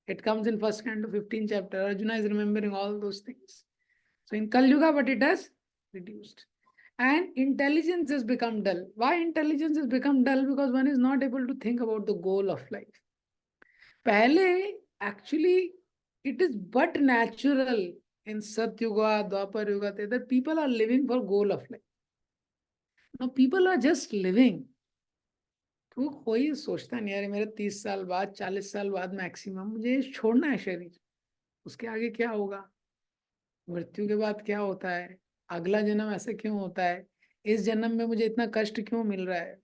It comes in first canto 15 chapter, Arjun is remembering all those things. So in Kali Yuga, but it has reduced. And intelligence has become dull. Why intelligence has become dull? Because one is not able to think about the goal of life. पहले actually it is but natural in Satyuga, Dwapar Yuga that people are living for goal of life. Now people are just living. तो कोई सोचता नहीं यार मेरे 30 साल बाद, 40 साल बाद मैक्सिमम मुझे छोड़ना है शरीर, उसके आगे क्या होगा, मृत्यु के बाद क्या होता है, अगला जन्म ऐसा क्यों होता है, इस जन्म में मुझे इतना कष्ट क्यों मिल रहा है।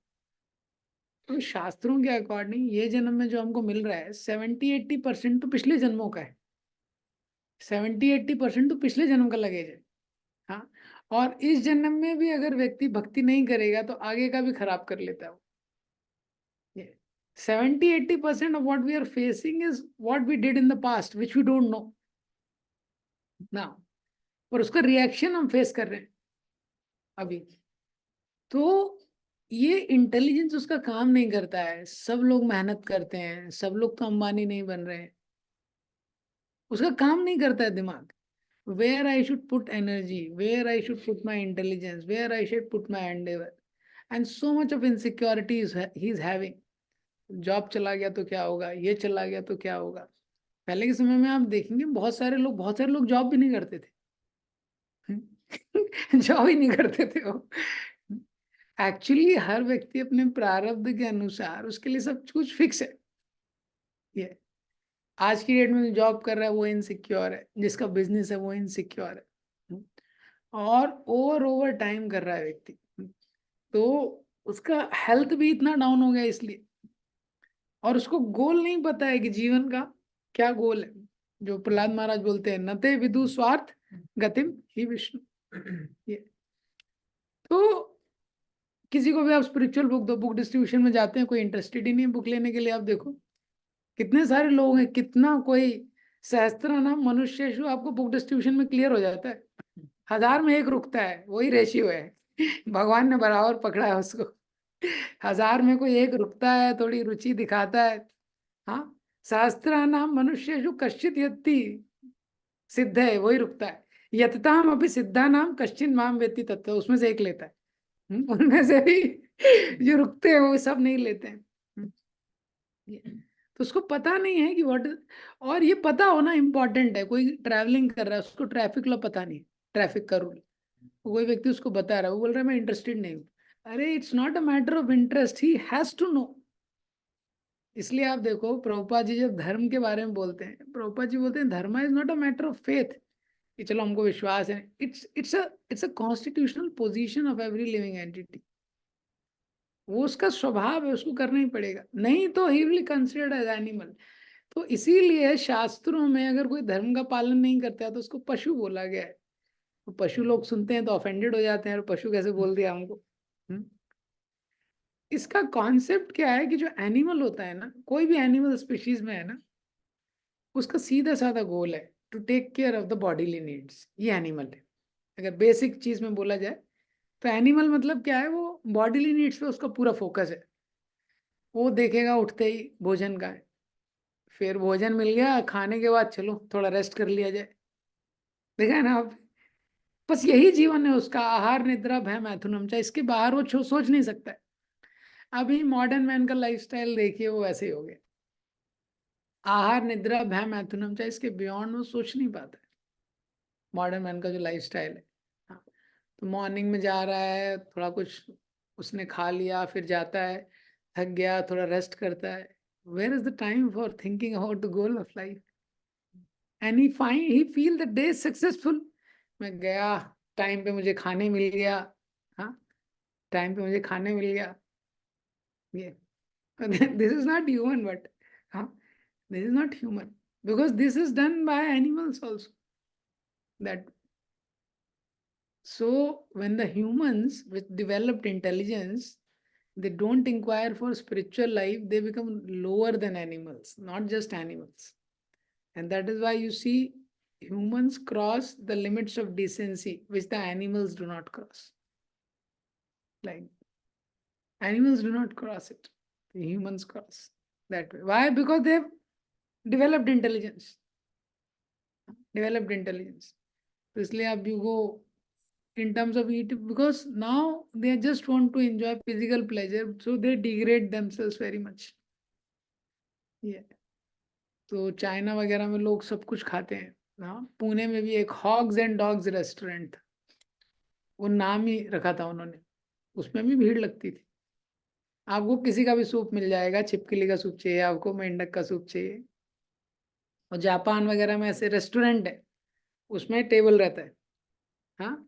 तो शास्त्रों के अकॉर्डिंग ये जन्म में जो हमको मिल रहा है 70-80% तो पिछले जन्मों का है। 70-80% तो पिछले जन्म का लगेज है। हाँ, और इस जन्म में भी अगर व्यक्ति भक्ति नहीं करेगा तो आगे का भी खराब कर लेता है वो। 70-80% of what we are facing is what we did in the past, which we don't know now. और उसका रिएक्शन हम फेस कर रहे हैं अभी। तो ये इंटेलिजेंस उसका काम नहीं करता है। सब लोग मेहनत करते हैं, सब लोग तो अंबानी नहीं बन रहे हैं। उसका काम नहीं करता है दिमाग। Where I should put energy, where I should put my intelligence, where I should put my endeavour, and so much of insecurity he is having. Job चला गया तो क्या होगा, ये चला गया तो क्या होगा। पहले के समय में आप देखेंगे बहुत सारे लोग जॉब भी नहीं करते थे। जॉब ही नहीं करते थे वो। एक्चुअली हर व्यक्ति अपने प्रारब्ध के अनुसार उसके लिए सब कुछ फिक्स है। ये आज की डेट में जो जॉब कर रहा है वो इनसिक्योर है, जिसका बिजनेस है वो इनसिक्योर है, और ओवर ओवर टाइम कर रहा है व्यक्ति। तो उसका हेल्थ भी इतना डाउन हो गया इसलिए, और उसको गोल नहीं पता है कि जीवन का क्या गोल है। जो प्रहलाद महाराज बोलते हैं, नते विदु स्वार्थ गतिम ही विष्णु। ये तो किसी को भी आप स्पिरिचुअल बुक दो, बुक डिस्ट्रीब्यूशन में जाते हैं, कोई इंटरेस्टेड ही नहीं है बुक लेने के लिए। आप देखो कितने सारे लोग हैं, कितना कोई सहस्त्र नाम मनुष्येषु आपको बुक डिस्ट्रीब्यूशन में क्लियर हो जाता है। 1000 में एक रुकता है, वही रेशियो है। भगवान ने बराबर पकड़ा है उसको। 1000 में कोई एक रुकता है, थोड़ी रुचि दिखाता है। हाँ, सहस्त्र नाम मनुष्येषु कश्चित यत्ति सिद्ध है, वही रुकता है। यतताम अभी सिद्धा नाम कश्चिन माम वेत्ति तत्व, उसमें से एक लेता है। उनमें से भी जो रुकते हैं वो सब नहीं लेते हैं। तो उसको पता नहीं है कि व्हाट। और ये पता होना इम्पोर्टेंट है। कोई ट्रैवलिंग कर रहा है, उसको ट्रैफिक लॉ पता नहीं, ट्रैफिक का रूल। कोई व्यक्ति उसको बता रहा है, वो बोल रहा है मैं इंटरेस्टेड नहीं हूँ। अरे it's not a matter of interest, he has to know. इसलिए आप देखो प्रभुपाद जी जब धर्म के बारे में बोलते हैं, प्रभुपाद जी बोलते हैं धर्म is not a matter of faith, कि चलो हमको विश्वास है। It's a constitutional position of every living entity. वो उसका स्वभाव है, उसको करना ही पड़ेगा, नहीं तो he will considered as animal. तो इसीलिए शास्त्रों में अगर कोई धर्म का पालन नहीं करता है तो उसको पशु बोला गया है। तो पशु लोग सुनते हैं तो ऑफेंडेड हो जाते हैं, और पशु कैसे बोल दिया हमको। हम्म? इसका कॉन्सेप्ट क्या है कि जो एनिमल होता है ना, कोई भी एनिमल स्पीशीज में है ना, उसका सीधा साधा गोल है to take care of the bodily needs. ये एनिमल है। अगर बेसिक चीज में बोला जाए तो एनिमल मतलब क्या है, वो बॉडीली नीड्स पे उसका पूरा फोकस है। वो देखेगा उठते ही भोजन का है, फिर भोजन मिल गया, खाने के बाद चलो थोड़ा रेस्ट कर लिया जाए। देखा है ना आप। बस यही जीवन है उसका, आहार निद्रा भय मैथुनम। चाहे इसके बाहर वो सोच नहीं सकता है। अभी मॉडर्न मैन का लाइफस्टाइल देखिए, वो वैसे ही हो गया। आहार निद्रा भय मैथुनम, चाहे इसके बियॉन्ड वो सोच नहीं पाता है। मॉडर्न मैन का जो लाइफस्टाइल है। हाँ, तो मॉर्निंग में जा रहा है, थोड़ा कुछ उसने खा लिया, फिर जाता है, थक गया, थोड़ा रेस्ट करता है। Where is the time for thinking about the goal of life. And he feel the day successful. मैं गया, टाइम पे मुझे खाने मिल गया। हाँ, टाइम पे मुझे खाने मिल गया। ये this is not human, but हाँ, this is not human, because this is done by animals also. That so when the humans with developed intelligence, they don't inquire for spiritual life, they become lower than animals, not just animals. And that is why you see humans cross the limits of decency which the animals do not cross. Like animals do not cross it, the humans cross that way. Why? Because they have developed intelligence. Developed intelligence. तो इसलिए आप you go in terms of eat, because now they just want to enjoy physical pleasure, so they degrade themselves very much. Yeah. तो China वगैरह में लोग सब कुछ खाते हैं। हाँ, पुणे में भी एक हॉग्स एंड डॉग्स रेस्टोरेंट, वो नाम ही रखा था उन्होंने। उसमें भी भीड़ लगती थी। आपको किसी का भी सूप मिल जाएगा, छिपकली का सूप चाहिए आपको, मेंढक का सूप चाहिए। और जापान वगैरह में ऐसे रेस्टोरेंट है, उसमें टेबल रहता है। हाँ,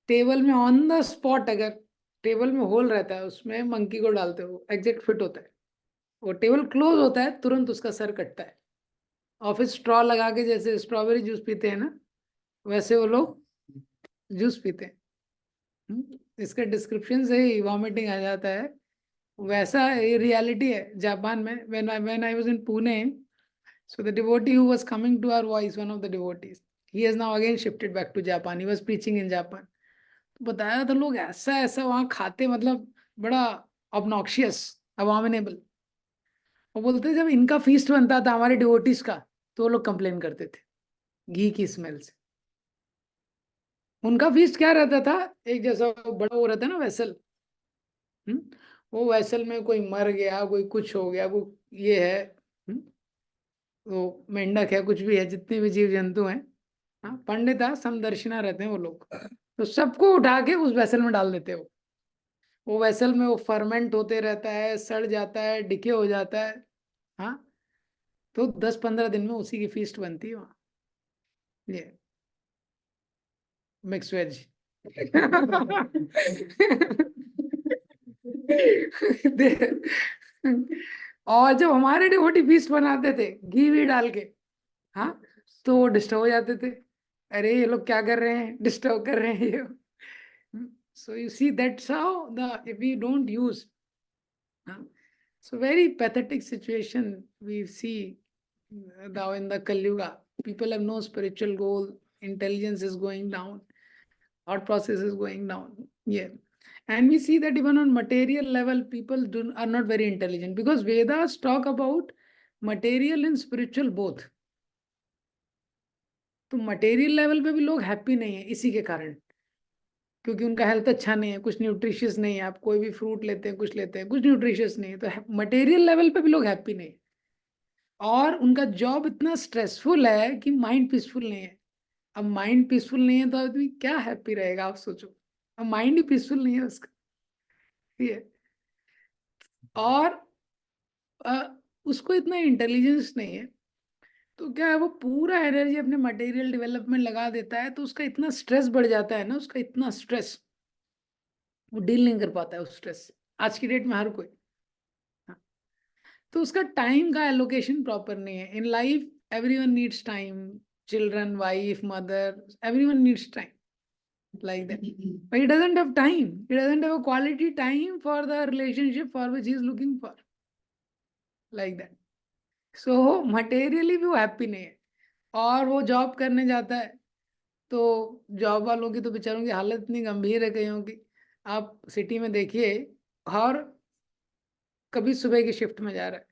टेबल में ऑन द स्पॉट, अगर टेबल में होल रहता है उसमें मंकी को डालते हो, एग्जैक्ट फिट होता है। वो टेबल क्लोज होता है, तुरंत उसका सर कटता है। और फिर स्ट्रॉ लगा के जैसे स्ट्रॉबेरी जूस पीते हैं ना, वैसे वो लोग जूस पीते हैं। इसका डिस्क्रिप्शन से ही वॉमिटिंग आ जाता है। वैसा ये रियलिटी है जापान में। when I was in Pune, so the devotee who was coming to our voice, one of the devotees, he has now again shifted back to Japan. He was preaching in Japan. तो बताया था लोग ऐसा ऐसा वहाँ खाते, मतलब बड़ा ऑब्नॉक्शियस, अबॉमिनेबल। वो बोलते जब इनका फीस्ट बनता था हमारे डिवोटीज का, तो वो लोग कंप्लेन करते थे घी की स्मेल से। उनका फीस्ट क्या रहता था, एक जैसा वो बड़ा वो रहता है ना वेसल, वो वेसल में कोई मर गया, कोई कुछ हो गया, वो ये है, वो मेंढक है, कुछ भी है, जितने भी जीव जंतु हैं, हाँ पंडिता समदर्शिना रहते हैं वो लोग, तो सबको उठा के उस वेसल में डाल देते हो। वो वेसल में वो फर्मेंट होते रहता है, सड़ जाता है, डिके हो जाता है। हाँ, तो 10-15 दिन में उसी की फीस्ट बनती है वहाँ। ये मिक्स वेज। और जब हमारे डिवोटी फीस्ट बनाते थे घी भी डाल के, हाँ, तो वो डिस्टर्ब हो जाते थे। अरे ये लोग क्या कर रहे हैं, डिस्टर्ब कर रहे हैं ये। So you see that's how the if we don't use, so very pathetic situation we see now in the Kaliyuga. People have no spiritual goal, intelligence is going down, thought process is going down. Yeah. And we see that even on material level, people are not very intelligent, because Vedas talk about material and spiritual both. तो material level पे भी लोग happy नहीं है इसी के कारण, क्योंकि उनका हेल्थ अच्छा नहीं है, कुछ न्यूट्रिशियस नहीं है। आप कोई भी फ्रूट लेते हैं, कुछ लेते हैं, कुछ न्यूट्रिशियस नहीं है, तो मटेरियल लेवल पे भी लोग हैप्पी नहीं है। और उनका जॉब इतना स्ट्रेसफुल है कि माइंड पीसफुल नहीं है। अब माइंड पीसफुल नहीं है तो आदमी क्या हैप्पी रहेगा, आप सोचो। अब माइंड ही पीसफुल नहीं है उसका, ठीक है। और उसको इतना इंटेलिजेंस नहीं है, तो क्या है, वो पूरा एनर्जी अपने मटेरियल डेवलपमेंट लगा देता है, तो उसका इतना स्ट्रेस बढ़ जाता है ना, उसका इतना स्ट्रेस, वो डील नहीं कर पाता है उस स्ट्रेस से। आज की डेट में हर कोई, हाँ, तो उसका टाइम का एलोकेशन प्रॉपर नहीं है। In life everyone needs time, children, wife, mother, everyone needs time like that, but he doesn't have time, he doesn't have a quality time for the relationship for which he is looking for, like that. So materially भी वो happy नहीं है। और वो job करने जाता है, तो जॉब वालों की तो बेचारों की हालत इतनी गंभीर है कईयों की। आप सिटी में देखिए, और कभी सुबह की शिफ्ट में जा रहा है,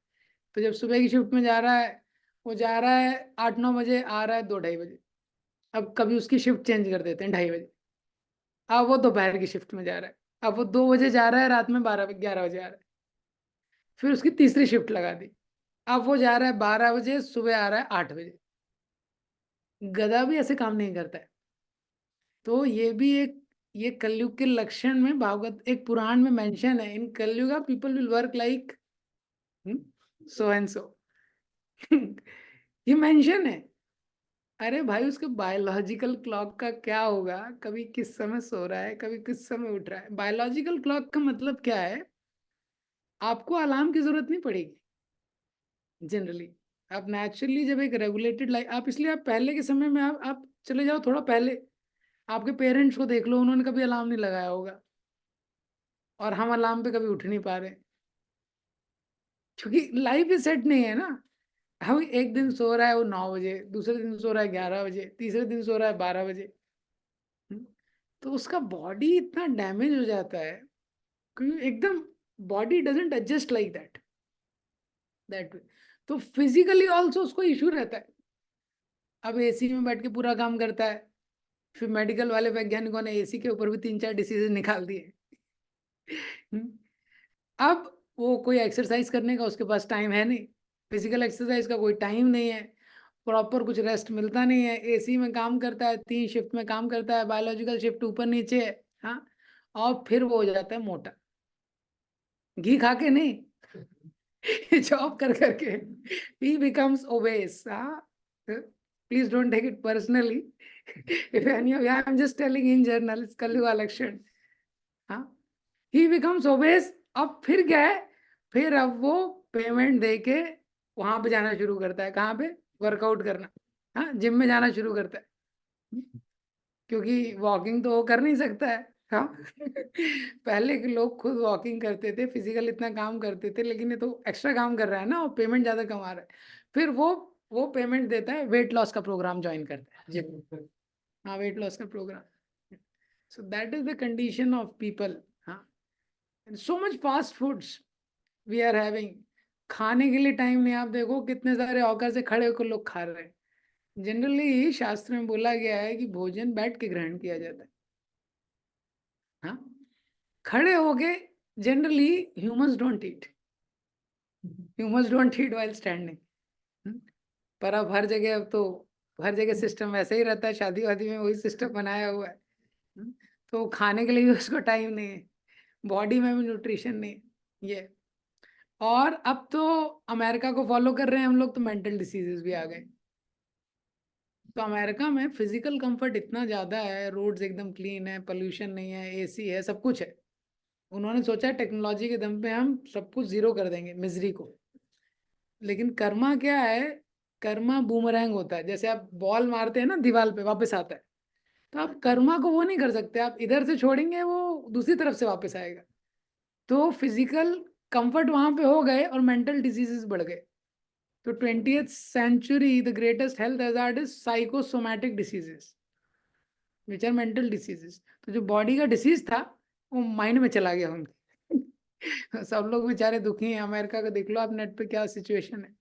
तो जब सुबह की शिफ्ट में जा रहा है, वो जा रहा है 8-9 बजे, आ रहा है 2-2:30 बजे। अब कभी उसकी शिफ्ट चेंज कर देते हैं 2:30 बजे, अब वो दोपहर की शिफ्ट में जा रहा है। अब वो 2 बजे जा रहा है, रात में 11 बजे आ रहा है। फिर उसकी तीसरी शिफ्ट लगा दी, अब वो जा रहा है 12 बजे, सुबह आ रहा है 8 बजे। गधा भी ऐसे काम नहीं करता है। तो ये भी एक, ये कलयुग के लक्षण में भागवत एक पुराण में मेंशन है, in Kalyuga people will work like so and so. ये मेंशन है। अरे भाई, उसके बायोलॉजिकल क्लॉक का क्या होगा, कभी किस समय सो रहा है, कभी किस समय उठ रहा है। बायोलॉजिकल क्लॉक का मतलब क्या है, आपको अलार्म की जरूरत नहीं पड़ेगी जनरली। आप नेचुरली जब एक रेगुलेटेड लाइफ, आप इसलिए आप पहले के समय में आप चले जाओ थोड़ा पहले, आपके पेरेंट्स को देख लो, उन्होंने कभी अलार्म नहीं लगाया होगा, और हम अलार्म पे कभी उठ नहीं पा रहे, क्योंकि लाइफ ही सेट नहीं है ना। हम एक दिन सो रहा है वो 9 बजे, दूसरे दिन सो रहा है 11 बजे, तीसरे दिन सो रहा है 12 बजे। हम्म, तो उसका बॉडी इतना डैमेज हो जाता है, क्योंकि एकदम body doesn't adjust like that way. तो फिजिकली ऑल्सो उसको इशू रहता है। अब एसी में बैठ के पूरा काम करता है, फिर मेडिकल वाले वैज्ञानिकों ने एसी के ऊपर भी 3-4 डिसीजेज निकाल दिए। अब वो कोई एक्सरसाइज करने का उसके पास टाइम है नहीं, फिजिकल एक्सरसाइज का कोई टाइम नहीं है, प्रॉपर कुछ रेस्ट मिलता नहीं है, एसी में काम करता है, 3 शिफ्ट में काम करता है, बायोलॉजिकल शिफ्ट ऊपर नीचे है, हाँ, और फिर वो हो जाता है मोटा, घी खा के नहीं, जॉब कर करके he becomes obese, हाँ। Please don't take it personally. If any of you, I'm just telling in general, it's Kalyuga लक्षण, हाँ। He becomes obese, अब फिर क्या है, फिर अब वो पेमेंट दे के वहां पे जाना शुरू करता है, कहाँ पे, वर्कआउट करना, हाँ जिम में जाना शुरू करता है, क्योंकि वॉकिंग तो वो कर नहीं सकता है। हाँ पहले के लोग खुद वॉकिंग करते थे, फिजिकल इतना काम करते थे, लेकिन ये तो एक्स्ट्रा काम कर रहा है ना और पेमेंट ज्यादा कमा रहा है, फिर वो पेमेंट देता है, वेट लॉस का प्रोग्राम ज्वाइन करता है जिम। हाँ वेट लॉस का program. So that is the condition of people. हाँ, so much fast foods we are having. खाने के लिए टाइम नहीं, आप देखो कितने सारे औकर से खड़े होकर लोग खा रहे हैं। जनरली शास्त्र में बोला गया है कि भोजन बैठ के ग्रहण किया जाता है। हाँ, खड़े हो गए, generally humans don't eat, humans don't eat while standing. पर अब हर जगह, अब तो हर जगह सिस्टम वैसे ही रहता है, शादी वादी में वही सिस्टम बनाया हुआ है। हम्म, तो खाने के लिए भी उसको टाइम नहीं है, बॉडी में भी न्यूट्रिशन नहीं है ये। और अब तो अमेरिका को फॉलो कर रहे हैं हम लोग, तो मेंटल डिसीजेस भी आ गए। तो अमेरिका में फिजिकल कंफर्ट इतना ज्यादा है, रोड्स एकदम क्लीन है, पोल्यूशन नहीं है, एसी है, सब कुछ है। उन्होंने सोचा टेक्नोलॉजी के दम पे हम सब कुछ जीरो कर देंगे, मिजरी को। लेकिन कर्मा क्या है, कर्मा बूमरैंग होता है, जैसे आप बॉल मारते हैं ना दीवार पे, वापस आता है। तो आप कर्मा को वो नहीं कर सकते, आप इधर से छोड़ेंगे वो दूसरी तरफ से वापस आएगा। तो फिजिकल कंफर्ट वहां पे हो गए और मेंटल डिजीजेस बढ़ गए। तो 20th century the greatest health hazard is psychosomatic diseases, which are mental diseases. तो जो बॉडी का डिसीज था वो माइंड में चला गया उनके। सब लोग बेचारे दुखी हैं। अमेरिका का देख लो आप नेट पे क्या सिचुएशन है,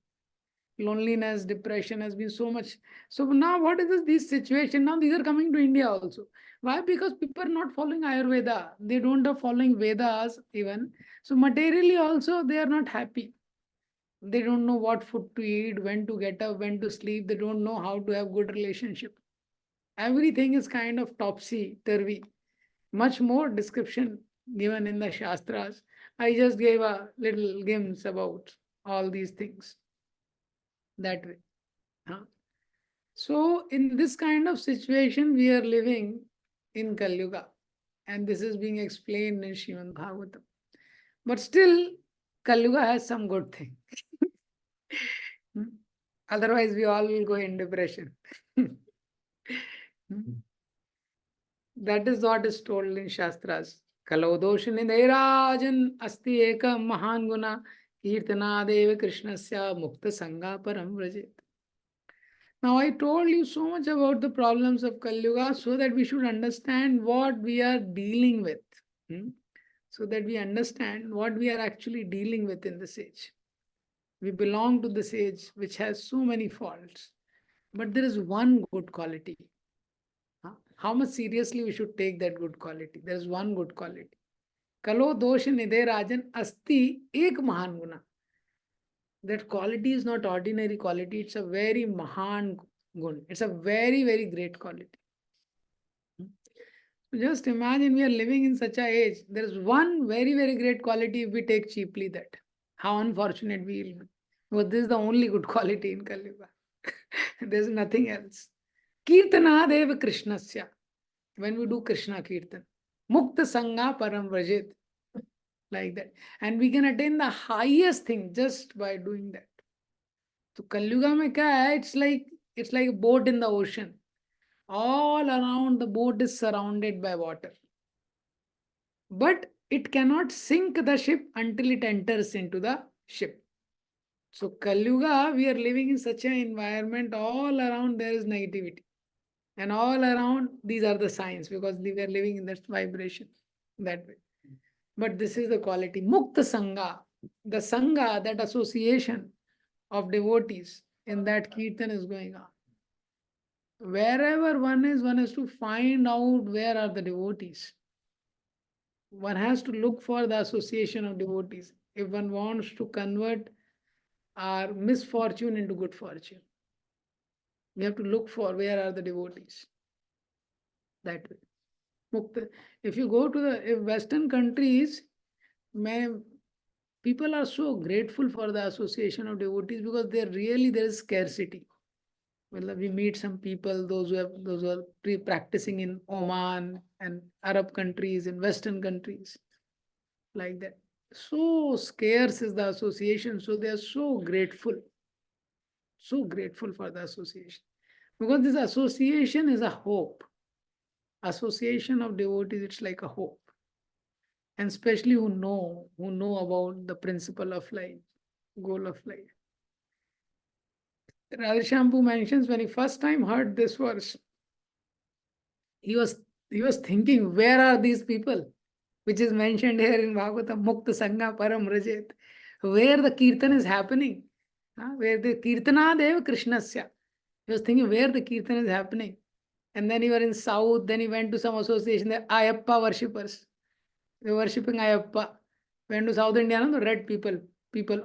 loneliness, depression has been so much. So now what is this situation? Now these are coming to India also. Why? Because people are not following Ayurveda. They don't are following Vedas even. So materially also they are not happy. They don't know what food to eat, when to get up, when to sleep. They don't know how to have good relationship. Everything is kind of topsy-turvy. Much more description given in the Shastras. I just gave a little glimpse about all these things that way. Huh? So, in this kind of situation, we are living in Kaliyuga, and this is being explained in Srimad Bhagavatam. But still, Kaliyuga has some good thing. Otherwise, we all will go in depression. That is what is told in Shastras. Kalo doshiniderajan asti eka mahan guna kirtanadeva krishnasya mukta sangha param vrajet. Now, I told you so much about the problems of Kali Yuga so that we should understand what we are dealing with. Hmm? So that we understand what we are actually dealing with in this age. We belong to this age which has so many faults, but there is one good quality. Huh? How much seriously we should take that good quality? There is one good quality. Kalo dosh nidhe rajan asti ek mahan guna. That quality is not ordinary quality, it's a very mahan gun. It's a very, very great quality. Just imagine we are living in such a age. There is one very, very great quality if we take cheaply that. How unfortunate we will be. But this is the only good quality in Kaliyuga. There's nothing else. Kirtana Deva Krishnasya. When we do Krishna Kirtan. Mukta Sangha Param Vrajit. Like that. And we can attain the highest thing just by doing that. So Kaliyuga mein kya hai? It's like a boat in the ocean. All around the boat is surrounded by water. But it cannot sink the ship until it enters into the ship. So Kaliyuga, we are living in such an environment, all around there is negativity. And all around these are the signs because we are living in that vibration that way. But this is the quality. Mukta Sangha, the Sangha, that association of devotees in that Kirtan is going on. Wherever one has to find out where are the devotees. One has to look for the association of devotees if one wants to convert our misfortune into good fortune. We have to look for where are the devotees. That way. Mukta. If you go to the Western countries, people are so grateful for the association of devotees because there is scarcity. Well, we meet some people, those who are practicing in Oman and Arab countries and Western countries, like that. So scarce is the association, so they are so grateful. So grateful for the association. Because this association is a hope. Association of devotees, it's like a hope. And especially who know about the principle of life, goal of life. Radheshyam mentions when he first time heard this verse, he was thinking, where are these people? Which is mentioned here in Bhagavatam, Mukta Sangha Param Rajet, where the Kirtan is happening, where the Kirtanadev Krishnasya. He was thinking where the Kirtan is happening. And then he were in South, then he went to some association, the Ayappa worshippers. They were worshipping Ayappa. Went to South India, no, the red people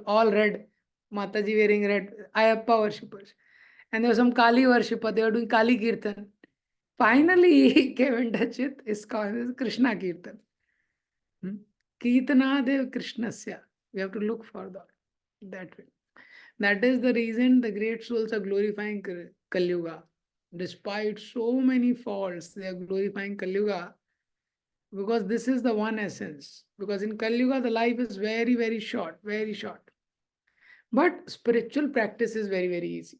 all red. Mataji wearing red, Ayappa worshippers. And there was some Kali worshipper, they were doing Kali Kirtan. Finally, he came in touch with ISKCON, Krishna Kirtan. Kirtanadev Krishnasya. We have to look for that way. That is the reason the great souls are glorifying Kaliyuga. Despite so many faults, they are glorifying Kaliyuga because this is the one essence. Because in Kaliyuga, the life is very, very short, very short. But spiritual practice is very, very easy.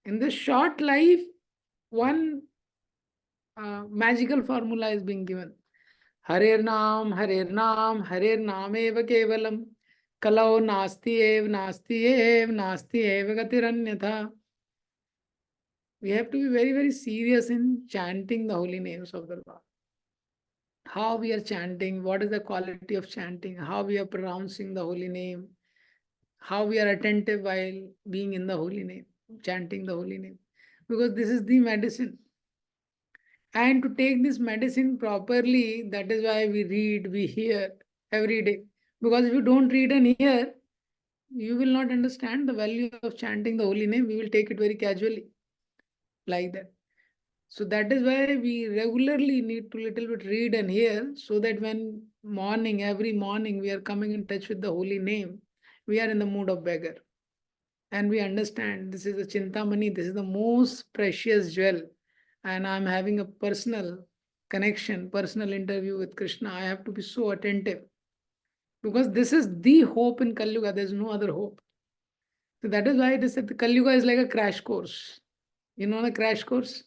In this short life, one magical formula is being given. Harinaam eva kevalam. Kalau nasti ev gatiranyatha. We have to be very, very serious in chanting the holy names of the Lord. How we are chanting, what is the quality of chanting, how we are pronouncing the holy name, how we are attentive while being in the holy name, chanting the holy name. Because this is the medicine. And to take this medicine properly, that is why we read, we hear every day. Because if you don't read and hear, you will not understand the value of chanting the holy name. We will take it very casually, like that. So that is why we regularly need to little bit read and hear, so that when every morning, we are coming in touch with the holy name, we are in the mood of beggar. And we understand this is the Chintamani, this is the most precious jewel. And I'm having a personal connection, personal interview with Krishna. I have to be so attentive. Because this is the hope in Kaliyuga, there's no other hope. So that is why it is said Kaliyuga is like a crash course. You know the crash course?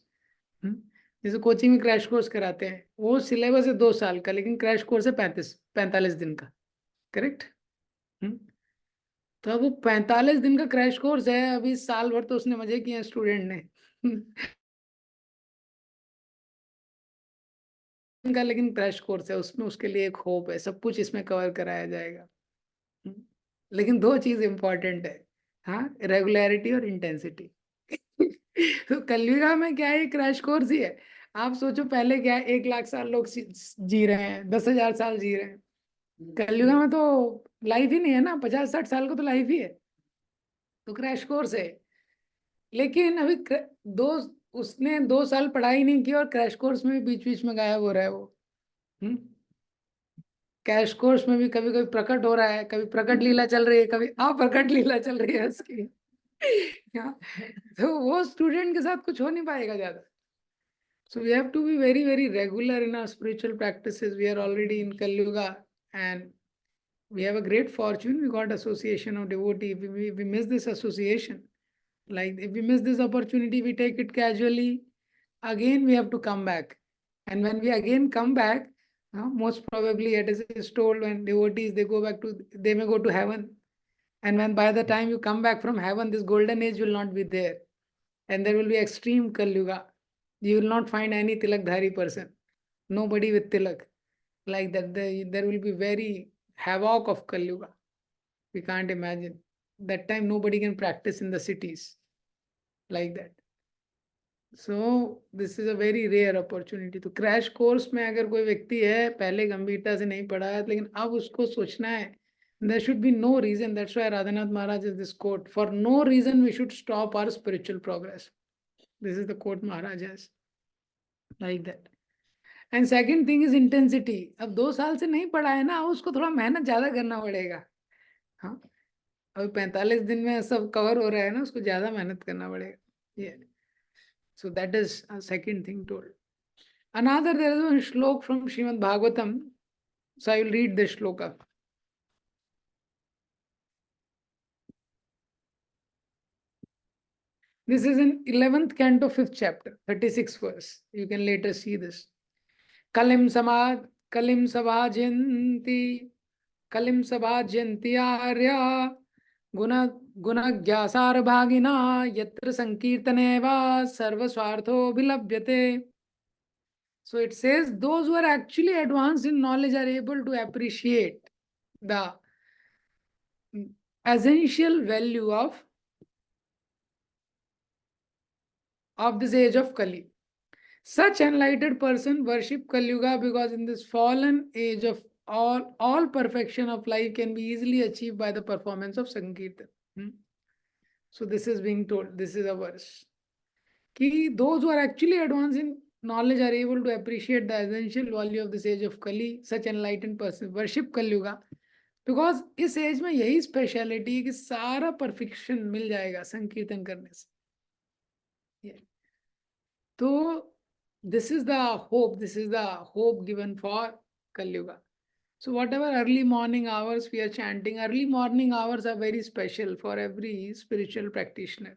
जैसे coaching में crash course कराते हैं, वो syllabus है 2 साल का, लेकिन crash course है 45 दिन का. करेक्ट. तो अब वो 45 दिन का क्रैश कोर्स है, अभी साल भर तो उसने मजे किए स्टूडेंट ने. का लेकिन क्रैश कोर्स है, उसमें उसके लिए एक होप है, सब कुछ इसमें कवर कराया जाएगा. लेकिन 2 चीज इंपॉर्टेंट है, हाँ, रेगुलरिटी और इंटेंसिटी. तो कलयुगा में क्या है, क्रैश कोर्स ही है. आप सोचो पहले क्या है, 1 लाख साल लोग जी रहे हैं, 10,000 साल जी रहे हैं. कलयुगा में तो लाइफ ही नहीं है ना, 50-60 साल को तो लाइफ ही है. तो क्रैश कोर्स है. लेकिन अभी उसने 2 साल पढ़ाई नहीं की और क्रैश कोर्स में भी बीच बीच में गायब हो रहा है वो. क्रैश कोर्स में भी कभी कभी प्रकट हो रहा है, कभी प्रकट लीला चल रही है, कभी अप्रकट लीला चल रही है उसकी. तो वो स्टूडेंट के साथ कुछ हो नहीं पाएगा ज्यादा. So we have to be very, very regular in our spiritual practices. We are already in Kaliyuga and we have a great fortune. We got association of devotee. We miss this association. Like if we miss this opportunity, we take it casually. Again, we have to come back. And when we again come back, most probably it is told when devotees, they may go to heaven. And when by the time you come back from heaven, this golden age will not be there. And there will be extreme Kaliyuga. You will not find any tilakdhari person. Nobody with tilak. Like that, there will be very havoc of Kaliyuga. We can't imagine. That time nobody can practice in the cities. Like that. So this is a very rare opportunity. तो crash course में अगर कोई व्यक्ति है, पहले गंभीरता से नहीं पढ़ा है, लेकिन अब उसको सोचना है, there should be no reason. That's why Radhanath Maharaj is this quote. For no reason we should stop our spiritual progress. This is the quote Maharaj has. Like that. And second thing is intensity. अब 2 साल से नहीं पढ़ा है ना, उसको थोड़ा मेहनत ज्यादा करना पड़ेगा. हाँ, अभी 45 दिन में सब कवर हो रहा है ना, उसको ज्यादा मेहनत करना पड़ेगा. Yeah. So that is a second thing told. Another, there is one shlok from Srimad Bhagavatam. So I will read this shloka. This is in 11th canto, 5th chapter, 36th verse. You can later see this. Kalim samad, kalim sabhajanti, kalim sabhajanti arya, guna gyasar bhagina, yatra sankirtaneva, sarva swartho bilabhyate. So it says those who are actually advanced in knowledge are able to appreciate the essential value of this age of Kali. Such enlightened person worship Kaliyuga because in this fallen age of all perfection of life can be easily achieved by the performance of Sankirtan. So this is being told, this is a verse. Ki those who are actually advanced in knowledge are able to appreciate the essential value of this age of Kali. Such enlightened person worship Kaliyuga because इस as में यही speciality है कि सारा perfection मिल जाएगा संकीर्तन करने से. तो this is the hope given for Kaliyuga. So whatever early morning hours we are chanting, early morning hours are very special for every spiritual practitioner.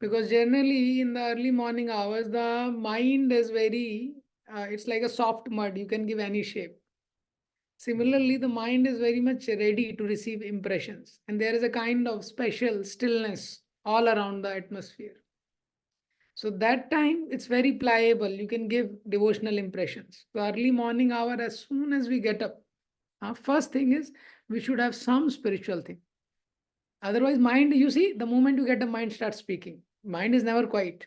Because generally in the early morning hours, the mind is very, it's like a soft mud, you can give any shape. Similarly, the mind is very much ready to receive impressions. And there is a kind of special stillness all around the atmosphere. So that time it's very pliable. You can give devotional impressions. So early morning hour, as soon as we get up, first thing is we should have some spiritual thing. Otherwise, mind, you see, the moment you get the mind starts speaking. Mind is never quiet.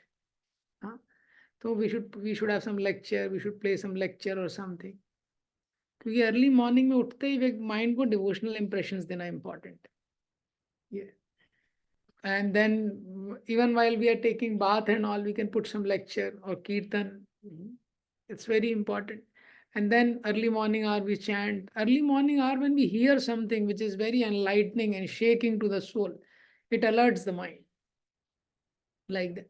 So we should have some lecture, we should play some lecture or something. क्योंकि early morning में उठते ही mind को devotional impressions देना important. And then even while we are taking bath and all, we can put some lecture or kirtan. It's very important. And then early morning hour we chant. Early morning hour when we hear something which is very enlightening and shaking to the soul, it alerts the mind. Like that.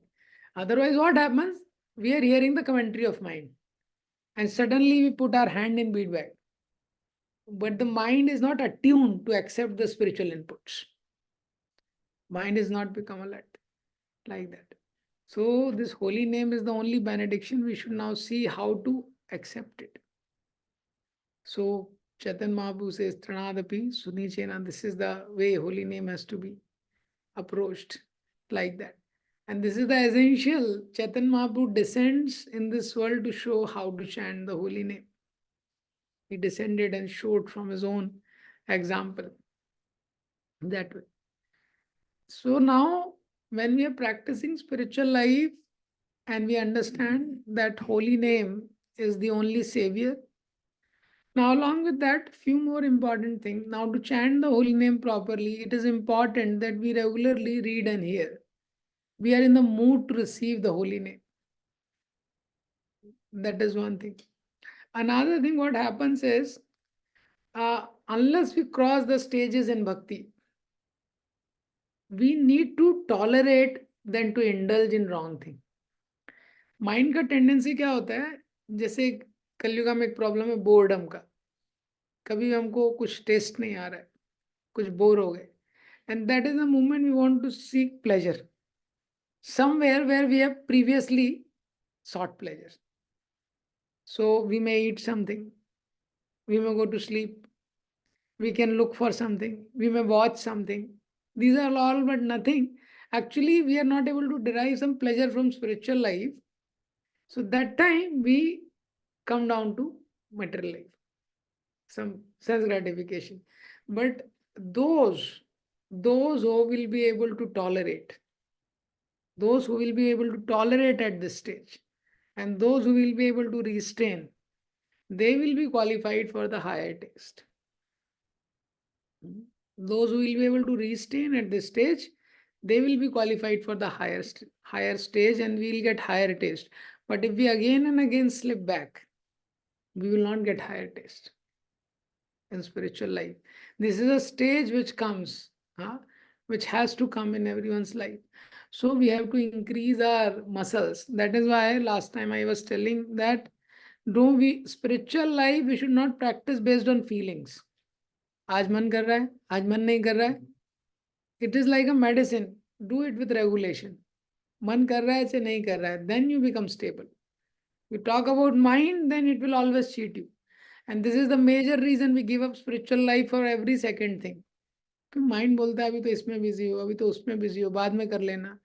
Otherwise what happens? We are hearing the commentary of mind. And suddenly we put our hand in bead bag. But the mind is not attuned to accept the spiritual inputs. Mind is not become alert like that. So this holy name is the only benediction. We should now see how to accept it. So Chaitanya Mahaprabhu says, Tranadapi, Sunichena, this is the way holy name has to be approached like that. And this is the essential. Chaitanya Mahaprabhu descends in this world to show how to chant the holy name. He descended and showed from his own example that way. So now, when we are practicing spiritual life and we understand that holy name is the only savior, now along with that, few more important things. Now to chant the holy name properly, it is important that we regularly read and hear. We are in the mood to receive the holy name. That is one thing. Another thing, what happens is, unless we cross the stages in bhakti, we need to tolerate than to indulge in wrong thing. Mind का tendency क्या होता है, जैसे कलयुगा में एक problem है boredom का. कभी हमको कुछ टेस्ट नहीं आ रहा है, कुछ बोर हो गए, and that is the moment we want to seek pleasure somewhere where we have previously sought pleasure. So we may eat something, we may go to sleep, we can look for something, we may watch something. These are all but nothing. Actually, we are not able to derive some pleasure from spiritual life. So that time we come down to material life, some sense gratification. But those who will be able to tolerate, those who will be able to tolerate at this stage, and those who will be able to restrain, they will be qualified for the higher taste. Those who will be able to restrain at this stage, they will be qualified for the higher stage and we will get higher taste. But if we again and again slip back, we will not get higher taste in spiritual life. This is a stage which comes, which has to come in everyone's life. So we have to increase our muscles. That is why last time I was telling that spiritual life, we should not practice based on feelings. आज मन कर रहा है, आज मन नहीं कर रहा है. It is like a medicine. Do it with regulation. मन कर रहा है से नहीं कर रहा है, then you become stable. You talk about mind, then it will always cheat you. And this is the major reason we give up spiritual life for every second thing. तो माइंड बोलता है अभी तो इसमें बिजी हो, अभी तो उसमें बिजी हो, बाद में कर लेना.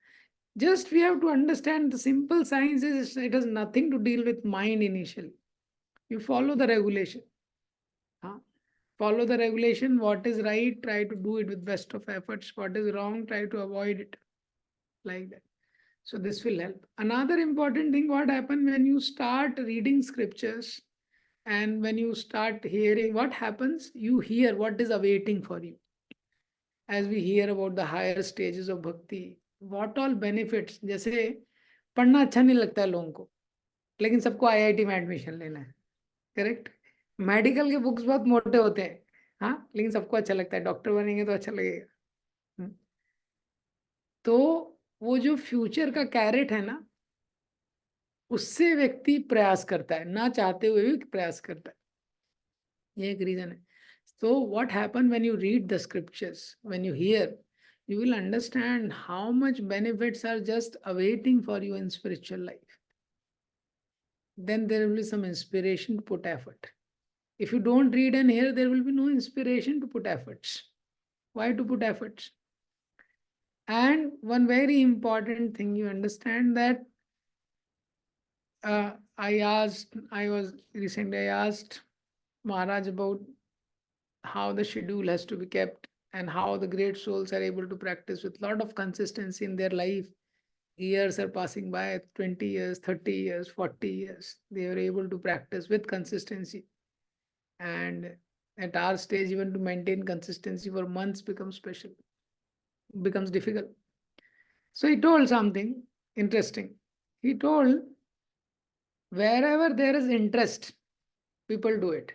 Just we have to understand the simple science is it has nothing to deal with mind initially. You follow the regulation. Huh? Follow the regulation. What is right, try to do it with best of efforts. What is wrong, try to avoid it. Like that. So this will help. Another important thing, what happens when you start reading scriptures and when you start hearing, what happens? You hear what is awaiting for you. As we hear about the higher stages of bhakti, what all benefits. जैसे पढ़ना अच्छा नहीं लगता है लोगों को, लेकिन सबको आईआईटी में एडमिशन लेना है. करेक्ट. मेडिकल के बुक्स बहुत मोटे होते हैं, हाँ, लेकिन सबको अच्छा लगता है. डॉक्टर बनेंगे तो अच्छा लगेगा. तो वो जो फ्यूचर का कैरेट है ना, उससे व्यक्ति प्रयास करता है, ना चाहते हुए भी प्रयास करता है. ये एक रीजन है. So what happen when you read the scriptures, when you hear, you will understand how much benefits are just awaiting for you in spiritual life. Then there will be some inspiration to put effort. If you don't read and hear, there will be no inspiration to put efforts. Why to put efforts? And one very important thing you understand that I asked Maharaj about how the schedule has to be kept and how the great souls are able to practice with a lot of consistency in their life. Years are passing by, 20 years, 30 years, 40 years. They are able to practice with consistency. And at our stage, even to maintain consistency for months becomes difficult. So he told something interesting. He told, wherever there is interest, people do it.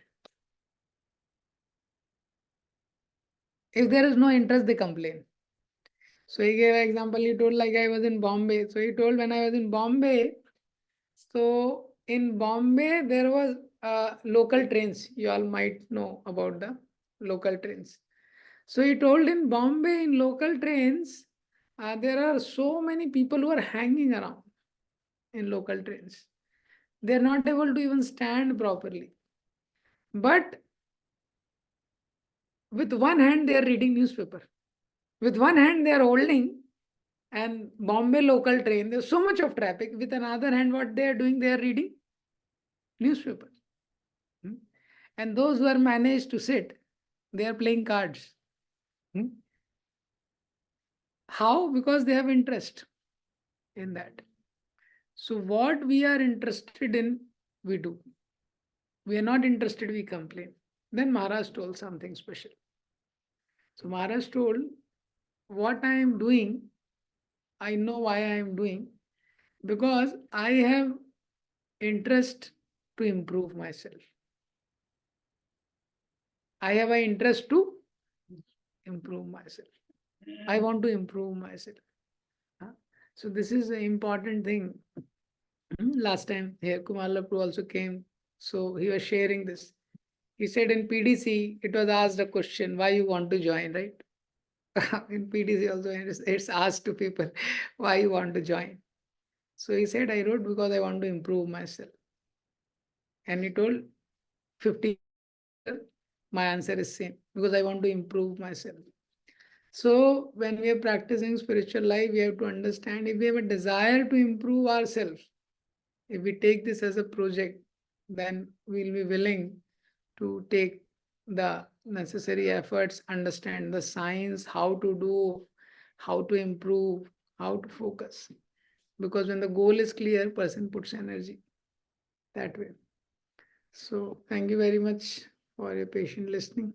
If there is no interest, they complain. So he gave an example. He told, like, I was in Bombay. So he told, when I was in Bombay, so in Bombay, there was local trains. You all might know about the local trains. So he told, in Bombay, in local trains, there are so many people who are hanging around in local trains. They are not able to even stand properly. But with one hand, they are reading newspaper. With one hand, they are holding and Bombay local train. There's so much of traffic. With another hand, what they are doing, they are reading newspaper. And those who are managed to sit, they are playing cards. How? Because they have interest in that. So what we are interested in, we do. We are not interested, we complain. Then Maharaj told something special. So Maharaj told, what I am doing, I know why I am doing, because I have interest to improve myself. I have an interest to improve myself. I want to improve myself. So this is an important thing. Last time here Kumar Prabhu also came. So he was sharing this. He said in PDC, it was asked a question, why you want to join, right? In PDC also, it's asked to people, why you want to join. So he said, I wrote because I want to improve myself. And he told 50, my answer is same, because I want to improve myself. So when we are practicing spiritual life, we have to understand if we have a desire to improve ourselves, if we take this as a project, then we'll be willing to take the necessary efforts, understand the science, how to do, how to improve, how to focus. Because when the goal is clear, person puts energy that way. So thank you very much for your patient listening.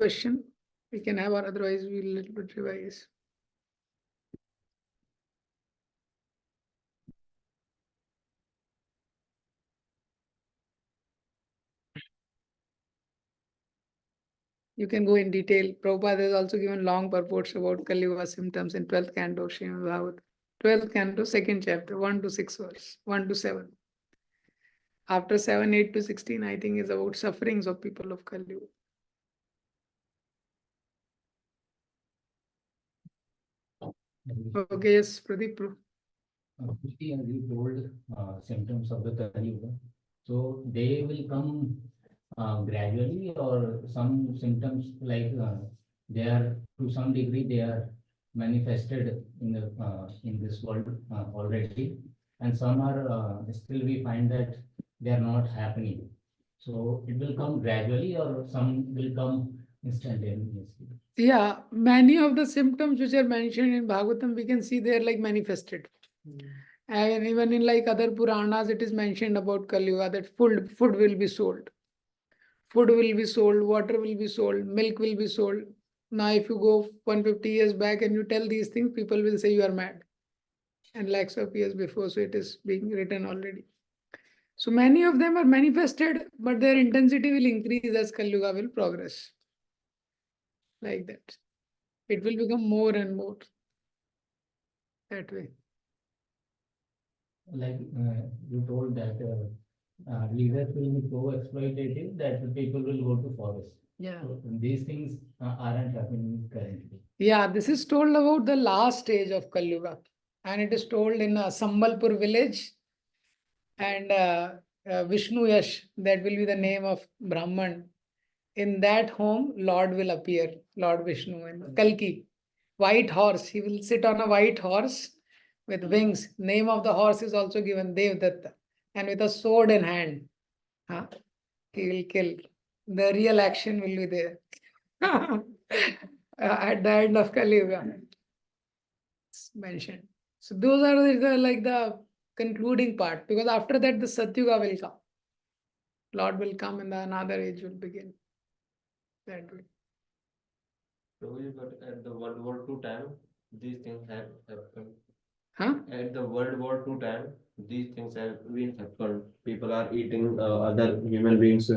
Question we can have, or otherwise we'll little bit revise. You can go in detail. Prabhupada has also given long purports about Kaliyuga symptoms in 12th canto, Srimad Bhagavatam. 12th canto, second chapter, 1 to 6 verse, 1 to 7. After 7, 8 to 16, I think is about sufferings of people of Kaliyuga. Okay, yes, Pradeep. As you told symptoms of the Kaliyuga, so they will come gradually, or some symptoms like they are to some degree they are manifested in this world already, and some are still we find that they are not happening. So it will come gradually, or some will come instantaneously. Yeah, many of the symptoms which are mentioned in Bhagavatam, we can see they are like manifested. And even in like other Puranas, it is mentioned about Kaliyuga that food will be sold. Food will be sold, water will be sold, milk will be sold. Now, if you go 150 years back and you tell these things, people will say you are mad. And lakhs of years before, so it is being written already. So many of them are manifested, but their intensity will increase as Kaliyuga will progress. Like that. It will become more and more that way. Like you told that leaders will be so exploitative that the people will go to forest. Yeah. So these things aren't happening currently. Yeah, this is told about the last stage of Kaliyuga. And it is told in Sambalpur village. And Vishnu Yash, that will be the name of Brahman. In that home, Lord will appear, Lord Vishnu and Kalki. White horse, he will sit on a white horse with wings. Name of the horse is also given Devdatta. And with a sword in hand, huh? He will kill. The real action will be there. At the end of Kali Yuga, it's mentioned. So those are like the concluding part, because after that the Satyuga will come. Lord will come and the another age will begin. That way. But at the World War II time, these things have happened. Huh? At the World War II time, these things have been happened. People are eating other human beings.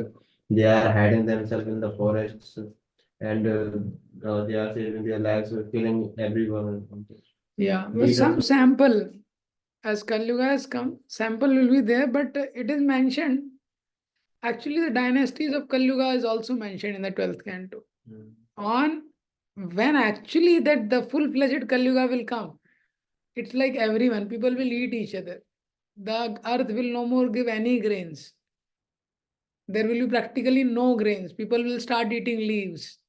They are hiding themselves in the forests, and they are saving their lives, killing everyone. Yeah, but Leaders. some sample, as Kaliyuga has come, sample will be there, but it is mentioned. Actually, the dynasties of Kaliyuga is also mentioned in the 12th canto. On when actually that the full-fledged Kaliyuga will come, it's like everyone, people will eat each other. The earth will no more give any grains. There will be practically no grains. People will start eating leaves.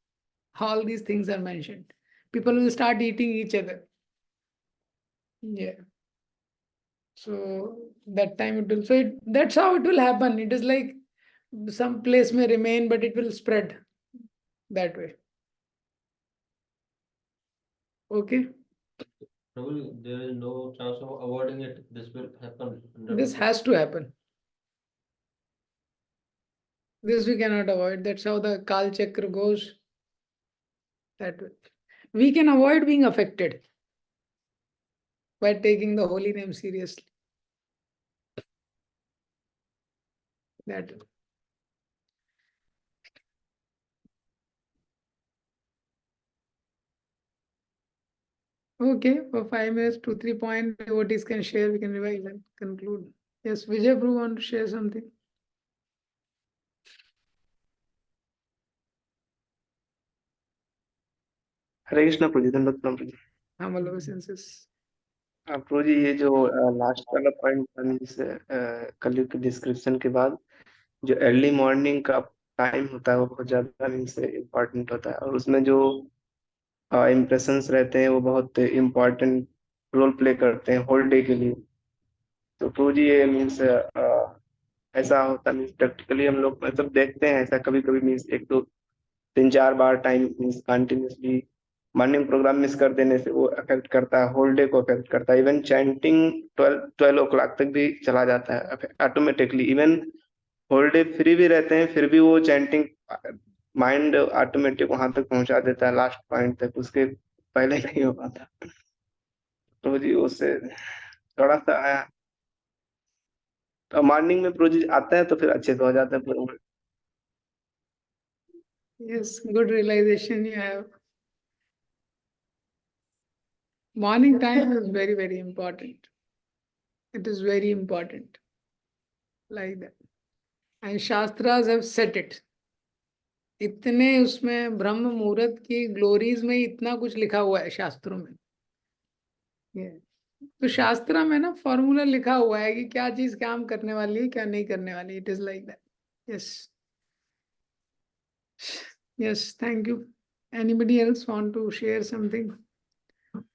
All these things are mentioned. People will start eating each other. Yeah. So that time it will. So that's how it will happen. It is like some place may remain, but it will spread that way. Okay. There is no chance of avoiding it. This will happen. This has to happen. This we cannot avoid. That's how the Kal Chakra goes. That way. We can avoid being affected by taking the holy name seriously. That way. Okay, for 5 minutes, 2, 3 points, devotees can share, we can revise and conclude. Yes, Vijay Prabhu want to share something? हरे कृष्णा प्रभु जी धन्यवाद प्रभु जी। हाँ, Vallabha senses. प्रभु जी ये जो last वाला point था means कलयुग के description के बाद जो अर्ली मॉर्निंग का टाइम होता है वो बहुत ज्यादा मीन्स इम्पोर्टेंट होता है, और उसमें जो इम्प्रेशंस रहते हैं वो बहुत इम्पोर्टेंट रोल प्ले करते हैं होल डे के लिए। तो प्रभु जी ये मीन्स ऐसा होता है मीन्स प्रैक्टिकली हम लोग मतलब देखते हैं ऐसा कभी कभी मीन्स 1, 2, 3, 4 बार time means continuously morning program miss कर देने से वो अफेक्ट करता है, होल डे को अफेक्ट करता है। इवन चैंटिंग 12 o'clock तक भी चला जाता है automatically. Even whole day free भी रहते हैं फिर भी वो चैंटिंग माइंड ऑटोमेटिक वहां तक पहुंचा देता है लास्ट पॉइंट तक, उसके पहले नहीं हो पाता। तो जी उससे थोड़ा सा तो मॉर्निंग में प्रोजेक्ट आता है तो फिर अच्छे से हो जाता है पूरा। Yes, good realization you have. Morning time is very, very important. It is very important. Like that. And Shastras have set it. इतने उसमें ब्रह्म मुहूर्त की ग्लोरीज में इतना कुछ लिखा हुआ है शास्त्रों में ये तो शास्त्र में ना फॉर्मूला लिखा हुआ है कि क्या चीज काम करने वाली है क्या नहीं करने वाली. It is like that. Yes. Yes, thank you. Anybody else want to share something?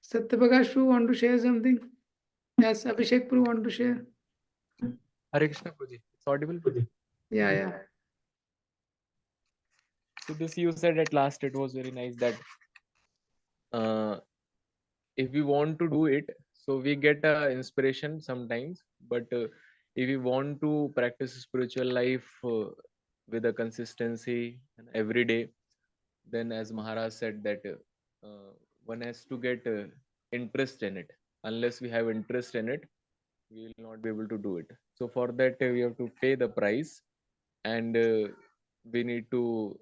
Satyaprakash Prabhu want to share something? Yes, Abhishek Prabhu want to share? Hare Krishna Prabhuji. It's audible? Yeah, yeah. So this you said at last, it was very nice that if we want to do it, so we get inspiration sometimes, but if we want to practice spiritual life with a consistency and every day, then as Maharaj said that one has to get interest in it. Unless we have interest in it, we will not be able to do it. So for that we have to pay the price, and we need to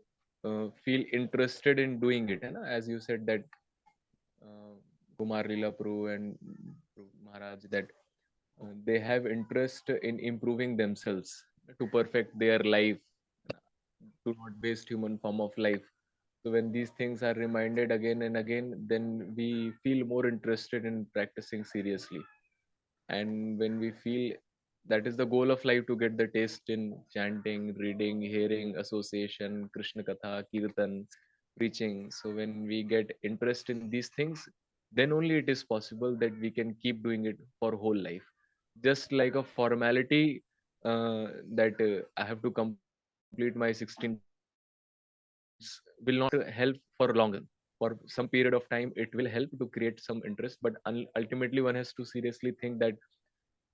feel interested in doing it. And as you said that Kumar Lila Prabhu and Maharaj, that they have interest in improving themselves to perfect their life, to not waste human form of life. So when these things are reminded again and again, then we feel more interested in practicing seriously. And when we feel that is the goal of life, to get the taste in chanting, reading, hearing, association, Krishna Katha, Kirtan, preaching. So when we get interest in these things, then only it is possible that we can keep doing it for whole life. Just like a formality that I have to complete my 16 chapters will not help for long run. For some period of time, it will help to create some interest, but ultimately one has to seriously think that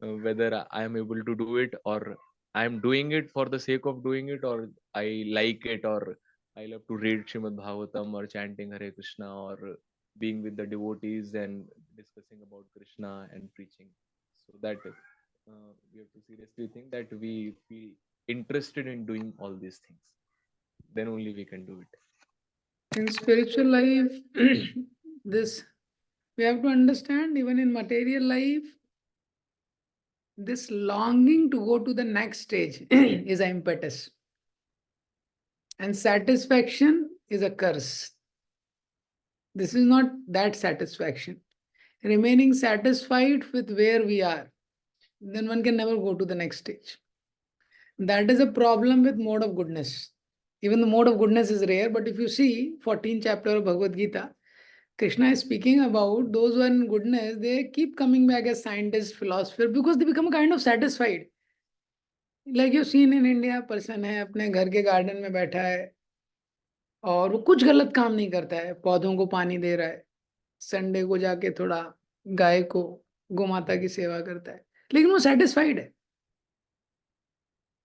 whether I am able to do it, or I am doing it for the sake of doing it, or I like it, or I love to read Srimad Bhagavatam or chanting Hare Krishna, or being with the devotees and discussing about Krishna and preaching. So that we have to seriously think that we feel interested in doing all these things. Then only we can do it. In spiritual life, this we have to understand, even in material life, this longing to go to the next stage is an impetus. And satisfaction is a curse. This is not that satisfaction. Remaining satisfied with where we are, then one can never go to the next stage. That is a problem with mode of goodness. Even the mode of goodness is rare, but if you see 14th chapter of Bhagavad Gita, Krishna is speaking about those who are in goodness, they keep coming back as scientists, philosophers, because they become kind of satisfied. Like you've seen in India, person है अपने घर के garden में बैठा है और वो कुछ गलत काम नहीं करता है, पौधों को पानी दे रहा है, संडे को जाके थोड़ा गाय को गोमाता की सेवा करता है, लेकिन वो सेटिस्फाइड है.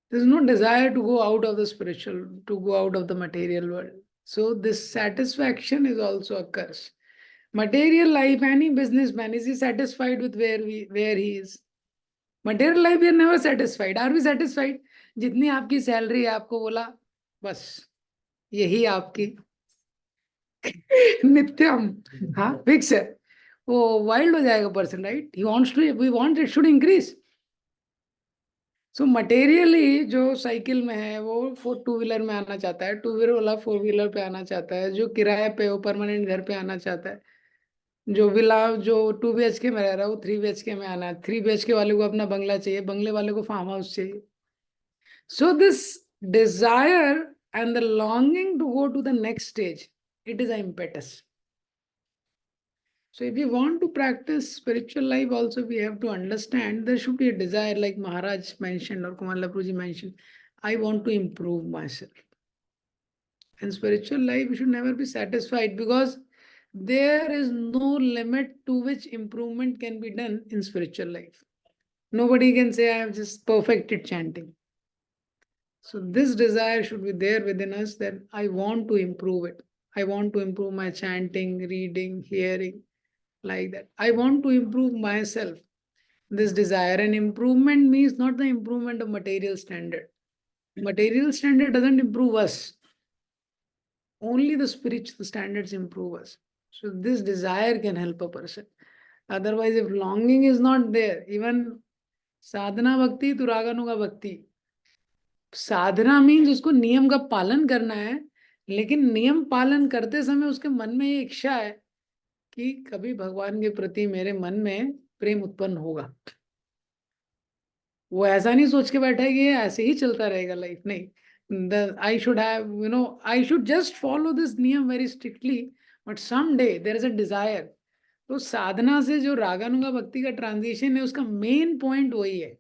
There's no desire to go out of the spiritual, to go out of the material world. So this satisfaction is also a curse. Material life, any businessman, is he satisfied with where he is? Material life, we are never satisfied. Are we satisfied? जितनी आपकी salary है, आपको बोला बस यही आपकी नित्यम, हाँ फिक्स है, वो वाइल्ड हो जाएगा person, right? He wants to, we want it should increase. So materially जो साइकिल में है वो टू व्हीलर में आना चाहता है, टू व्हीलर वाला फोर व्हीलर पे आना चाहता है, जो किराए पे वो परमानेंट घर पे आना चाहता है, जो विला जो 2 BHK में रह रहा है वो 3 BHK में आना है, 3 BHK वाले को अपना बंगला चाहिए, बंगले वाले को फार्म हाउस चाहिए. So this desire and the longing to go to the next stage, it is an impetus. So if you want to practice spiritual life also, we have to understand there should be a desire, like Maharaj mentioned or Kumar Prabhuji mentioned, I want to improve myself. In spiritual life, we should never be satisfied, because there is no limit to which improvement can be done in spiritual life. Nobody can say, I have just perfected chanting. So this desire should be there within us, that I want to improve it. I want to improve my chanting, reading, hearing, like that. I want to improve myself. This desire and improvement means not the improvement of material standard. Material standard doesn't improve us. Only the spiritual standards improve us. So this desire can help a person. Otherwise, if longing is not there, even sadhana bhakti to raganuga bhakti. Sadhana means उसको नियम का पालन करना है, लेकिन नियम पालन करते समय उसके मन में ये इच्छा है कि कभी भगवान के प्रति मेरे मन में प्रेम उत्पन्न होगा। वो ऐसा नहीं सोच के बैठा है कि ये ऐसे ही चलता रहेगा लाइफ, नहीं। I should have, I should just follow this नियम very strictly, but some day there is a desire. तो साधना से जो रागानुगा भक्ति का ट्रांजिशन है, उसका मेन पॉइंट वही है,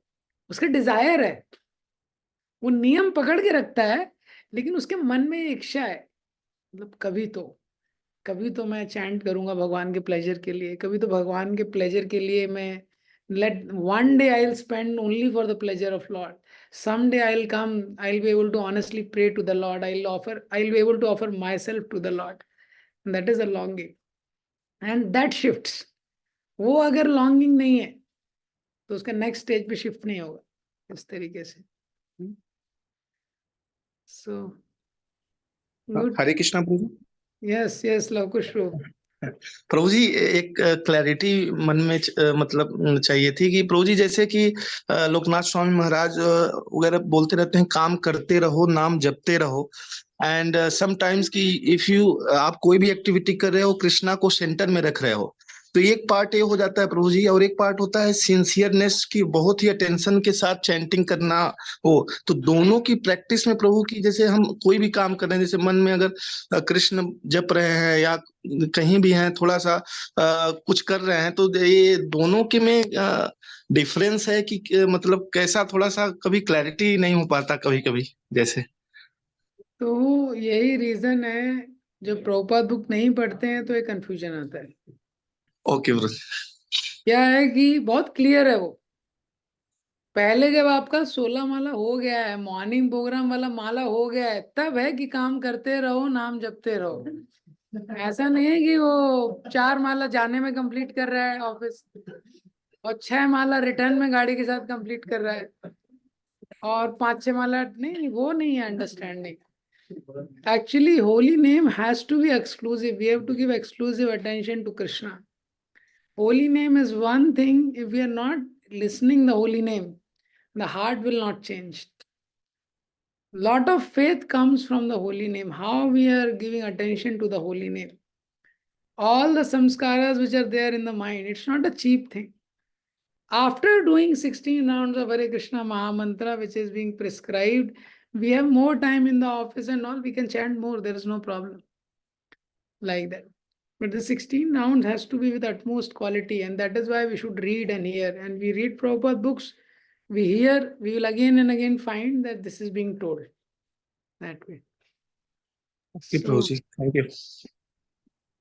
उसका डिजायर है। वो नियम पकड़ के रखता है, लेकिन उसके मन में इच्छा है, मतलब कभी तो मैं चैंट करूंगा भगवान के प्लेजर के लिए, कभी तो भगवान के प्लेजर के लिए मैं let one day I'll spend only for the pleasure of Lord. Someday I'll be able to honestly pray to the Lord. I'll be able to offer myself to the Lord. And that is a longing. And that shifts. वो अगर longing नहीं है तो उसका next stage पे shift नहीं होगा इस तरीके से. So good. हरे कृष्णा प्रभु। Yes, लवकुश प्रभु. प्रभु जी एक क्लैरिटी मन में मतलब चाहिए थी कि प्रभु जी जैसे कि लोकनाथ स्वामी महाराज वगैरह बोलते रहते हैं काम करते रहो नाम जपते रहो, एंड समटाइम्स कि इफ यू आप कोई भी एक्टिविटी कर रहे हो कृष्णा को सेंटर में रख रहे हो, तो एक पार्ट ये हो जाता है प्रभु जी, और एक पार्ट होता है सिंसियरनेस की बहुत ही अटेंशन के साथ चैंटिंग करना हो। तो दोनों की प्रैक्टिस में प्रभु की, जैसे हम कोई भी काम कर रहे हैं, जैसे मन में अगर कृष्ण जप रहे हैं या कहीं भी हैं थोड़ा सा कुछ कर रहे हैं, तो ये दोनों के में डिफरेंस है कि मतलब कैसा, थोड़ा सा कभी क्लैरिटी नहीं हो पाता कभी कभी जैसे। तो यही रीजन है, जब प्रभुपाद बुक नहीं पढ़ते हैं तो एक कंफ्यूजन आता है। Okay bro. क्या है कि बहुत क्लियर है वो, पहले जब आपका 16 माला हो गया है, मॉर्निंग प्रोग्राम वाला माला हो गया है, तब है कि काम करते रहो नाम जपते रहो। ऐसा नहीं है कि वो 4 माला जाने में कंप्लीट कर रहा है ऑफिस, और 6 माला रिटर्न में गाड़ी के साथ कंप्लीट कर रहा है, और 5-6 माला नहीं, वो नहीं है understanding. Actually, holy name has to be exclusive. We have to give exclusive attention to Krishna. Holy name is one thing. If we are not listening the holy name, the heart will not change. Lot of faith comes from the holy name. How we are giving attention to the holy name. All the samskaras which are there in the mind, it's not a cheap thing. After doing 16 rounds of Hare Krishna Mahamantra, which is being prescribed, we have more time in the office and all, we can chant more, there is no problem. Like that. But the 16 rounds has to be with utmost quality, and that is why we should read and hear. And we read Prabhupada books, we hear, we will again and again find that this is being told that way. Okay, So, Prabhu ji, thank you.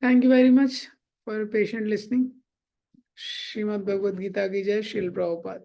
Thank you very much for your patient listening. Srimad Bhagavad Gita ki jai, Srila Prabhupada.